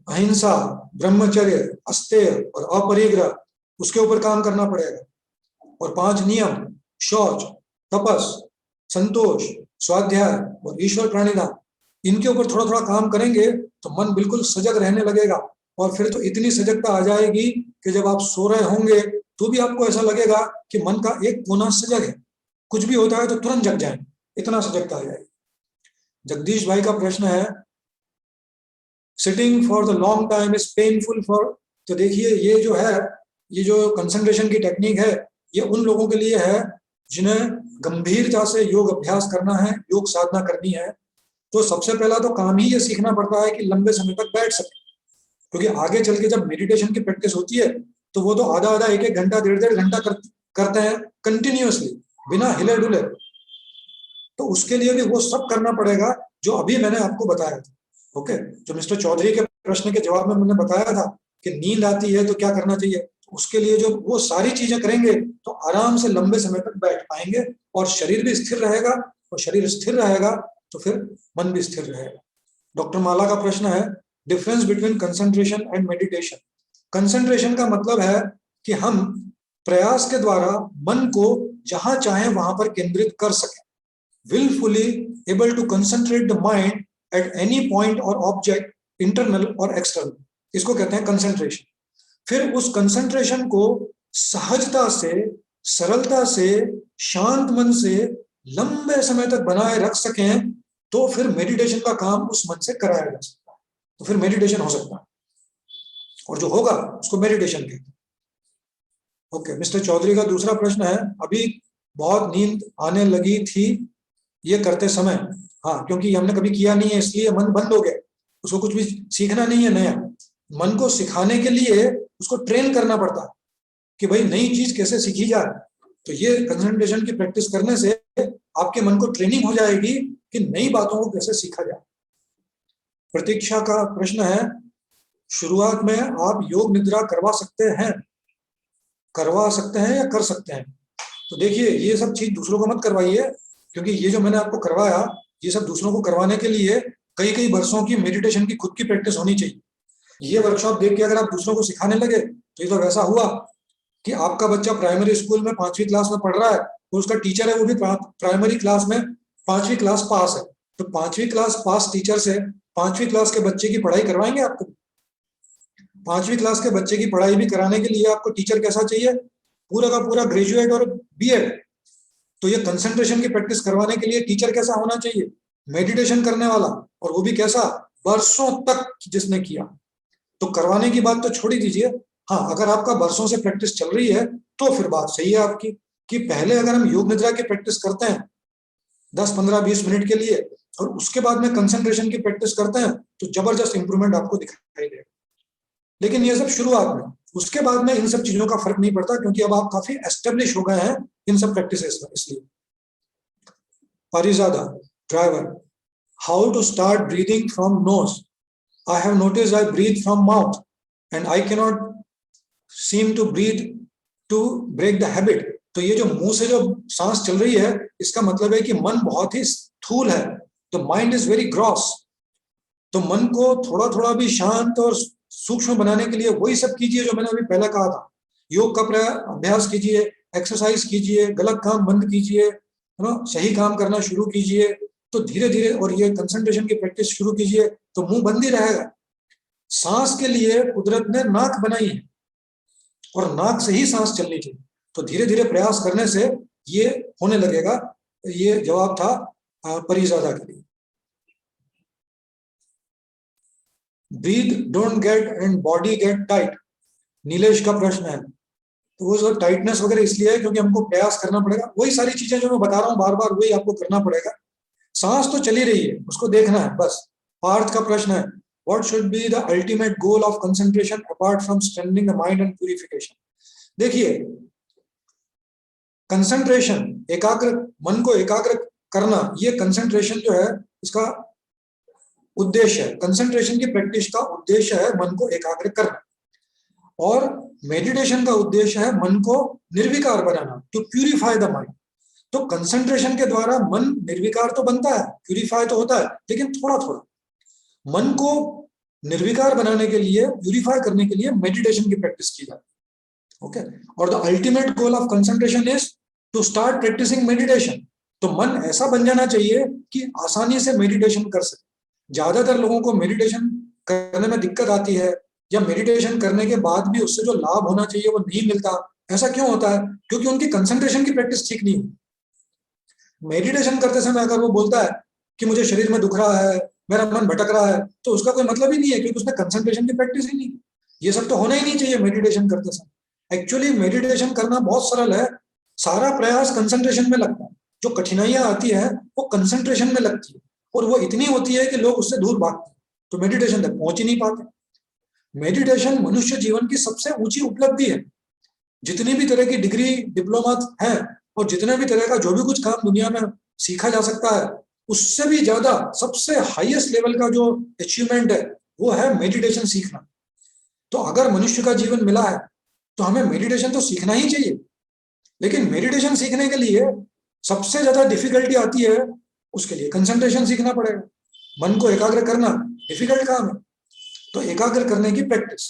अहिंसा, ब्रह्मचर्य, अस्तेय और अपरिग्रह, उसके ऊपर काम करना पड़ेगा। और 5 नियम, शौच, तपस, संतोष, स्वाध्याय और ईश्वर प्रणिधान, इनके ऊपर थोड़ा थोड़ा काम करेंगे तो मन बिल्कुल सजग रहने लगेगा। और फिर तो इतनी सजगता आ जाएगी कि जब आप सो रहे होंगे तो भी आपको ऐसा लगेगा कि मन का एक कोना सजग है, कुछ भी होता है तो तुरंत जग जाए, इतना सजगता आ जाएगी। जगदीश भाई का प्रश्न है, sitting for the long time is painful for. तो देखिए, ये जो कंसंट्रेशन की टेक्निक है, ये उन लोगों के लिए है जिन्हें गंभीरता से योग अभ्यास करना है, योग साधना करनी है। तो सबसे पहला तो काम ही ये सीखना पड़ता है कि लंबे समय तक बैठ सके, क्योंकि आगे चल के जब मेडिटेशन की प्रैक्टिस होती है तो वो तो आधा आधा, एक एक घंटा, डेढ़ डेढ़ घंटा करते हैं कंटिन्यूअसली, बिना हिले डुले। तो उसके लिए भी वो सब करना पड़ेगा जो अभी मैंने आपको बताया था। ओके, जो मिस्टर चौधरी के प्रश्न के जवाब में मैंने बताया था कि नींद आती है तो क्या करना चाहिए, उसके लिए जो वो सारी चीजें करेंगे तो आराम से लंबे समय तक बैठ पाएंगे, और शरीर भी स्थिर रहेगा। और शरीर स्थिर रहेगा तो फिर मन भी स्थिर रहेगा। डॉक्टर माला का प्रश्न है, difference between concentration and meditation. Concentration का मतलब है कि हम प्रयास के द्वारा मन को जहां चाहे वहां पर केंद्रित कर सकें, willfully able to concentrate the mind at any point or object, internal or external, इसको कहते हैं कंसंट्रेशन। फिर उस कंसंट्रेशन को सहजता से, सरलता से, शांत मन से लंबे समय तक बनाए रख सकें, तो फिर मेडिटेशन का काम उस मन से कराया जा सकता है, तो फिर मेडिटेशन हो सकता है, और जो होगा उसको मेडिटेशन कहते हैं। ओके, मिस्टर चौधरी का दूसरा प्रश्न है, अभी बहुत नींद आने लगी थी ये करते समय। हाँ, क्योंकि हमने कभी किया नहीं है इसलिए मन बंद हो गया, उसको कुछ भी सीखना नहीं है नया। मन को सिखाने के लिए उसको ट्रेन करना पड़ता है कि भाई नई चीज कैसे सीखी जाए। तो ये कंसंट्रेशन की प्रैक्टिस करने से आपके मन को ट्रेनिंग हो जाएगी कि नई बातों को कैसे सीखा जाए। प्रतीक्षा का प्रश्न है, शुरुआत में आप योग निद्रा करवा सकते हैं या कर सकते हैं? तो देखिए, ये सब चीज दूसरों को मत करवाइए, क्योंकि ये जो मैंने आपको करवाया, ये सब दूसरों को करवाने के लिए कई कई वर्षों की मेडिटेशन की खुद की प्रैक्टिस होनी चाहिए। ये वर्कशॉप देख के अगर आप दूसरों को सिखाने लगे तो ये तो वैसा हुआ कि आपका बच्चा प्राइमरी स्कूल में 5वीं क्लास में पढ़ रहा है, और उसका टीचर है वो भी प्राइमरी क्लास में 5वीं क्लास पास है। तो 5वीं क्लास पास टीचर से 5वीं क्लास के बच्चे की पढ़ाई करवाएंगे आपको? 5वीं क्लास के बच्चे की पढ़ाई भी कराने के लिए आपको टीचर कैसा चाहिए? पूरा का पूरा ग्रेजुएट और बीएड। तो ये कंसंट्रेशन की प्रैक्टिस करवाने के लिए टीचर कैसा होना चाहिए? मेडिटेशन करने वाला, और वो भी कैसा? वर्षों तक जिसने किया। तो करवाने की बात तो छोड़ ही दीजिए। हाँ, अगर आपका वर्षों से प्रैक्टिस चल रही है तो फिर बात सही है आपकी, कि पहले अगर हम योग निद्रा की प्रैक्टिस करते हैं 10, 15, 20 मिनट के लिए, और उसके बाद में कंसंट्रेशन की प्रैक्टिस करते हैं, तो जबरदस्त इंप्रूवमेंट आपको दिखाई देगा। लेकिन ये सब शुरुआत में, उसके बाद में इन सब चीजों का फर्क नहीं पड़ता, क्योंकि अब आप काफी एस्टेब्लिश हो गए हैं इन सब प्रैक्टिसेस में। इसलिए Parizada, driver, how to start breathing from nose? I have noticed I breathe from mouth and I cannot seem to breathe to break the habit. तो ये जो मुंह से जो सांस चल रही है, इसका मतलब है कि मन बहुत ही स्थूल है, तो माइंड इज वेरी ग्रॉस। तो मन को थोड़ा थोड़ा भी शांत और सूक्ष्म बनाने के लिए वही सब कीजिए जो मैंने अभी पहले कहा था, योग का अभ्यास कीजिए, एक्सरसाइज कीजिए, गलत काम बंद कीजिए, है ना, सही काम करना शुरू कीजिए, तो धीरे धीरे, और ये कंसंट्रेशन की प्रैक्टिस शुरू कीजिए तो मुंह बंद ही रहेगा। सांस के लिए कुदरत ने नाक बनाई है और नाक से ही सांस चलनी चाहिए, तो धीरे धीरे प्रयास करने से ये होने लगेगा। ये जवाब था परिजादा के लिए। Breath don't get and body get tight, Nilesh का प्रश्न है। तो वो जो टाइटनेस वगैरह इसलिए है क्योंकि हमको प्रयास करना पड़ेगा, वही सारी चीजें जो मैं बता रहा हूँ बार बार वही आपको करना पड़ेगा। सांस तो चली रही है, उसको देखना है बस। पार्थ का प्रश्न है, what should be the ultimate goal of concentration apart from strengthening the mind and purification. देखिए, कंसंट्रेशन, एकाग्र, मन को एकाग्र करना, ये कंसंट्रेशन जो है इसका उद्देश्य है। कंसंट्रेशन की प्रैक्टिस का उद्देश्य है मन को एकाग्र करना, और मेडिटेशन का उद्देश्य है मन को निर्विकार बनाना, टू प्यूरिफाई द माइंड। तो कंसंट्रेशन के द्वारा मन निर्विकार तो बनता है, प्यूरिफाई तो होता है, लेकिन थोड़ा थोड़ा। मन को निर्विकार बनाने के लिए, प्यूरिफाई करने के लिए मेडिटेशन की प्रैक्टिस की जाती है। ओके, और the ultimate goal of concentration is to start practising meditation. तो मन ऐसा बन जाना चाहिए कि आसानी से मेडिटेशन कर सके। ज्यादातर लोगों को मेडिटेशन करने में दिक्कत आती है, या मेडिटेशन करने के बाद भी उससे जो लाभ होना चाहिए वो नहीं मिलता। ऐसा क्यों होता है? क्योंकि उनकी कंसंट्रेशन की प्रैक्टिस ठीक नहीं हुई। मेडिटेशन करते समय अगर वो बोलता है कि मुझे शरीर में दुख रहा है, मेरा मन भटक रहा है, तो उसका कोई मतलब ही नहीं है, क्योंकि उसने कंसंट्रेशन की प्रैक्टिस ही नहीं। ये सब तो होना ही नहीं चाहिए मेडिटेशन करते समय। एक्चुअली मेडिटेशन करना बहुत सरल है, सारा प्रयास कंसंट्रेशन में लगता है। जो कठिनाइयां आती है वो कंसंट्रेशन में लगती है, और वो इतनी होती है कि लोग उससे दूर भागते हैं, तो मेडिटेशन तक पहुंच ही नहीं पाते। मेडिटेशन मनुष्य जीवन की सबसे ऊंची उपलब्धि है। जितनी भी तरह की डिग्री, डिप्लोमा है, और जितने भी तरह का जो भी कुछ काम दुनिया में सीखा जा सकता है, उससे भी ज्यादा सबसे हाईएस्ट लेवल का जो अचीवमेंट है वो है मेडिटेशन सीखना। तो अगर मनुष्य का जीवन मिला है तो हमें मेडिटेशन तो सीखना ही चाहिए। लेकिन मेडिटेशन सीखने के लिए सबसे ज्यादा डिफिकल्टी आती है, उसके लिए कंसंट्रेशन सीखना पड़ेगा। मन को एकाग्र करना डिफिकल्ट काम है, तो एकाग्र करने की प्रैक्टिस।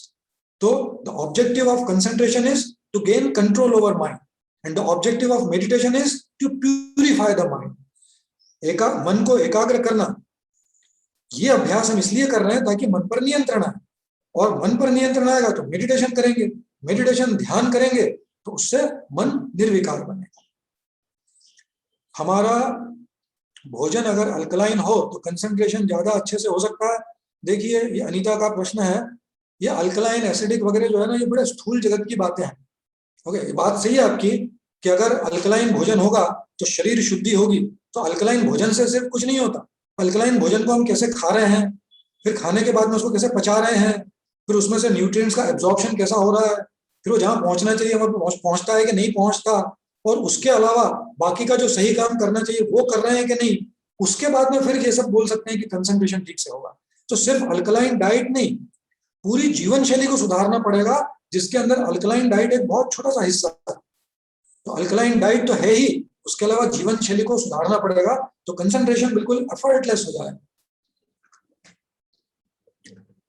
तो the objective of concentration is to gain control over mind, and the objective of meditation is to purify the mind. मन को एकाग्र करना, ये अभ्यास हम इसलिए कर रहे हैं ताकि मन पर नियंत्रण आए, और मन पर नियंत्रण आएगा तो मेडिटेशन करेंगे, मेडिटेशन ध्यान करेंगे तो उससे मन निर्विकार बनेगा। हमारा भोजन अगर अल्कलाइन हो तो कंसंट्रेशन ज्यादा अच्छे से हो सकता है। देखिए, ये अनीता का प्रश्न है, ये अल्कलाइन एसिडिक वगैरह जो है ना, ये बड़े स्थूल जगत की बातें हैं। ओके, ये बात सही है आपकी कि अगर अल्कलाइन भोजन होगा तो शरीर शुद्धि होगी, तो अल्कलाइन भोजन से सिर्फ कुछ नहीं होता। अल्कलाइन भोजन को हम कैसे खा रहे हैं, फिर खाने के बाद में उसको कैसे पचा रहे हैं, फिर उसमें से न्यूट्रिएंट्स का एब्जॉर्प्शन कैसा हो रहा है, फिर वो जहाँ पहुंचना चाहिए वहां पहुंचता है कि नहीं पहुंचता, और उसके अलावा बाकी का जो सही काम करना चाहिए वो कर रहे हैं कि नहीं, उसके बाद में फिर ये सब बोल सकते हैं कि कंसंट्रेशन ठीक से होगा। तो सिर्फ अल्कलाइन डाइट नहीं, पूरी जीवन शैली को सुधारना पड़ेगा, जिसके अंदर अल्कलाइन डाइट एक बहुत छोटा सा हिस्सा है। तो अल्कलाइन डाइट तो है ही, उसके अलावा जीवन शैली को सुधारना पड़ेगा, तो कंसंट्रेशन बिल्कुल एफर्टलेस हो जाए।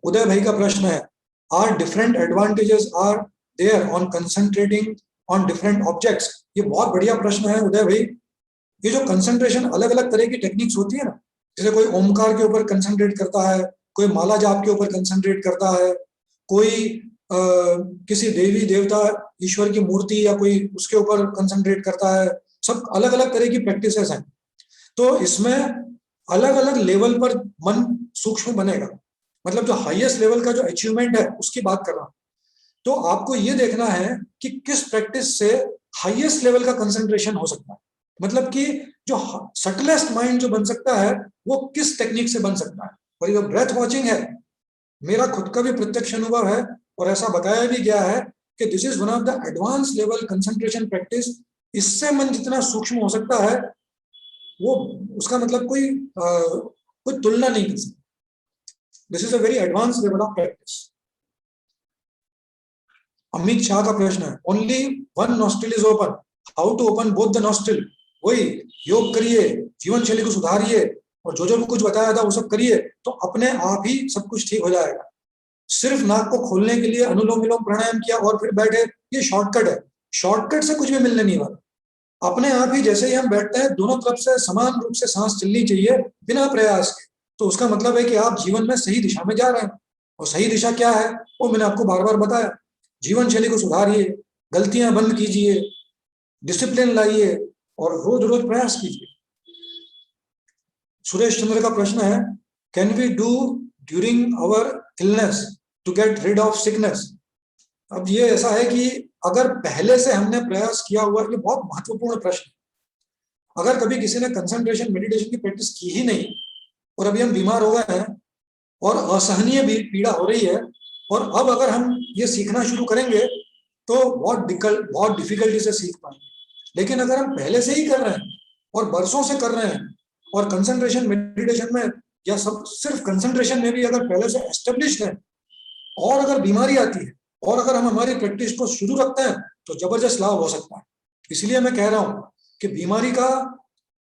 उदय भाई का प्रश्न है, are different advantages are there on concentrating on different objects. ये बहुत बढ़िया प्रश्न है उदय भाई। ये जो कंसंट्रेशन, अलग अलग तरह की टेक्निक्स होती है ना, जैसे कोई ओमकार के ऊपर कंसंट्रेट करता है, कोई माला जाप के ऊपर कंसंट्रेट करता है, कोई किसी देवी देवता ईश्वर की मूर्ति या कोई उसके ऊपर कंसंट्रेट करता है। सब अलग अलग तरह की प्रैक्टिसेस हैं, तो इसमें अलग अलग लेवल पर मन सूक्ष्म बनेगा। मतलब जो हाईएस्ट लेवल का जो अचीवमेंट है उसकी बात कर रहा हूं। तो आपको ये देखना है कि किस प्रैक्टिस से हाईएस्ट लेवल का कंसंट्रेशन हो सकता है, मतलब कि जो सटलेस्ट माइंड जो बन सकता है वो किस टेक्निक से बन सकता है। और ये ब्रेथ वॉचिंग है, मेरा खुद का भी प्रत्यक्ष अनुभव है, और ऐसा बताया भी गया है कि this is one of the advance level concentration practice. इससे मन जितना सूक्ष्म हो सकता है वो, उसका मतलब कोई तुलना नहीं कर सकता। This is a very advance level of practice. Amit Shah का प्रश्न है, only one nostril is open, how to open both the nostril. वही योग करिए, जीवन शैली को सुधारिए, और जो जो भी कुछ बताया था वो सब करिए, तो अपने आप ही सब कुछ ठीक हो जाएगा। सिर्फ नाक को खोलने के लिए अनुलोम विलोम प्राणायाम किया और फिर बैठे, ये शॉर्टकट है। शॉर्टकट से कुछ भी मिलने नहीं वाला। अपने आप ही जैसे ही हम बैठते हैं, दोनों तरफ से समान रूप से सांस चलनी चाहिए बिना प्रयास के, तो उसका मतलब है कि आप जीवन में सही दिशा में जा रहे हैं। और सही दिशा क्या है, वो मैंने आपको बार बार बताया। जीवन शैली को सुधारिए, गलतियां बंद कीजिए, डिसिप्लिन लाइए और रोज रोज प्रयास कीजिए। सुरेश चंद्र का प्रश्न है, can we do during our illness to get rid of sickness? अब ये ऐसा है कि अगर पहले से हमने प्रयास किया हुआ, ये बहुत महत्वपूर्ण प्रश्न है। अगर कभी किसी ने कंसंट्रेशन मेडिटेशन की प्रैक्टिस की ही नहीं और अभी हम बीमार हो गए हैं और असहनीय भी पीड़ा हो रही है, और अब अगर हम ये सीखना शुरू करेंगे तो बहुत डिफिकल्टी से सीख पाएंगे। लेकिन अगर हम पहले से ही कर रहे हैं और बरसों से कर रहे हैं, और कंसंट्रेशन मेडिटेशन में या सब सिर्फ कंसंट्रेशन में भी अगर पहले से एस्टेब्लिश्ड है, और अगर बीमारी आती है और अगर हम हमारी प्रैक्टिस को शुरू रखते हैं तो जबरदस्त लाभ हो सकता है। इसलिए मैं कह रहा हूं कि बीमारी का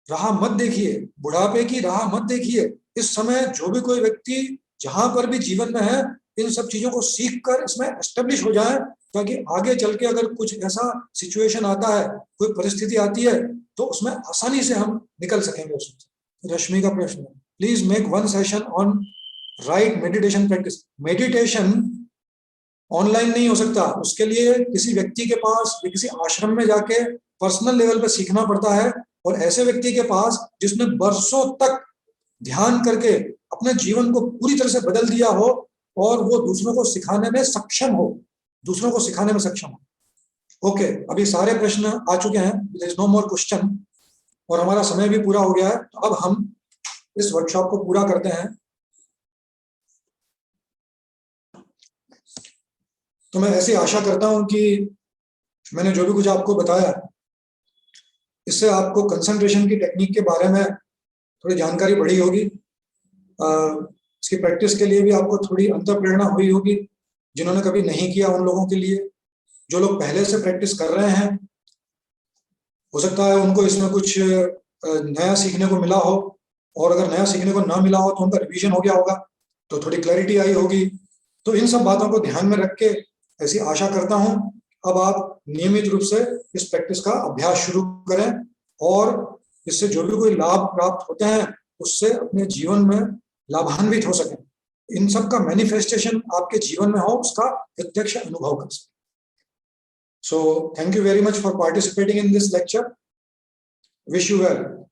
राह मत देखिए, बुढ़ापे की राह मत देखिए। इस समय जो भी कोई व्यक्ति जहां पर भी जीवन में है, इन सब चीजों को सीख कर इसमें एस्टेब्लिश हो जाए, ताकि आगे चल के अगर कुछ ऐसा सिचुएशन आता है, कोई परिस्थिति आती है, तो उसमें आसानी से हम निकल सकेंगे उसमें। रश्मि का प्रश्न है, please make one session on right meditation practice. Meditation online नहीं हो सकता, उसके लिए किसी व्यक्ति के पास या किसी आश्रम में जाके पर्सनल लेवल पे सीखना पड़ता है, और ऐसे व्यक्ति के पास जिसने बरसों तक ध्यान करके अपने जीवन को पूरी तरह से बदल दिया हो और वो दूसरों को सिखाने में सक्षम हो, दूसरों को सिखाने में सक्षम हो। ओके, अभी सारे प्रश्न आ चुके हैं, there is no more question, और हमारा समय भी पूरा हो गया है। तो अब हम इस वर्कशॉप को पूरा करते हैं। तो मैं ऐसी आशा करता हूं कि मैंने जो भी कुछ आपको बताया, इससे आपको कंसंट्रेशन की टेक्निक के बारे में थोड़ी जानकारी बढ़ी होगी। इसकी प्रैक्टिस के लिए भी आपको थोड़ी अंतःप्रेरणा हुई होगी। जिन्होंने कभी नहीं किया उन लोगों के लिए, जो लोग पहले से प्रैक्टिस कर रहे हैं, हो सकता है उनको इसमें कुछ नया सीखने को मिला हो, और अगर नया सीखने को ना मिला हो तो उनका रिवीजन हो गया होगा, तो थोड़ी क्लैरिटी आई होगी। तो इन सब बातों को ध्यान में रख के ऐसी आशा करता हूं अब आप नियमित रूप से इस प्रैक्टिस का अभ्यास शुरू करें, और इससे जो भी कोई लाभ प्राप्त होते हैं उससे अपने जीवन में लाभान्वित हो सकें, इन सब का मैनिफेस्टेशन आपके जीवन में हो, उसका प्रत्यक्ष अनुभव कर सकें। So thank you very much for participating in this lecture. Wish you well.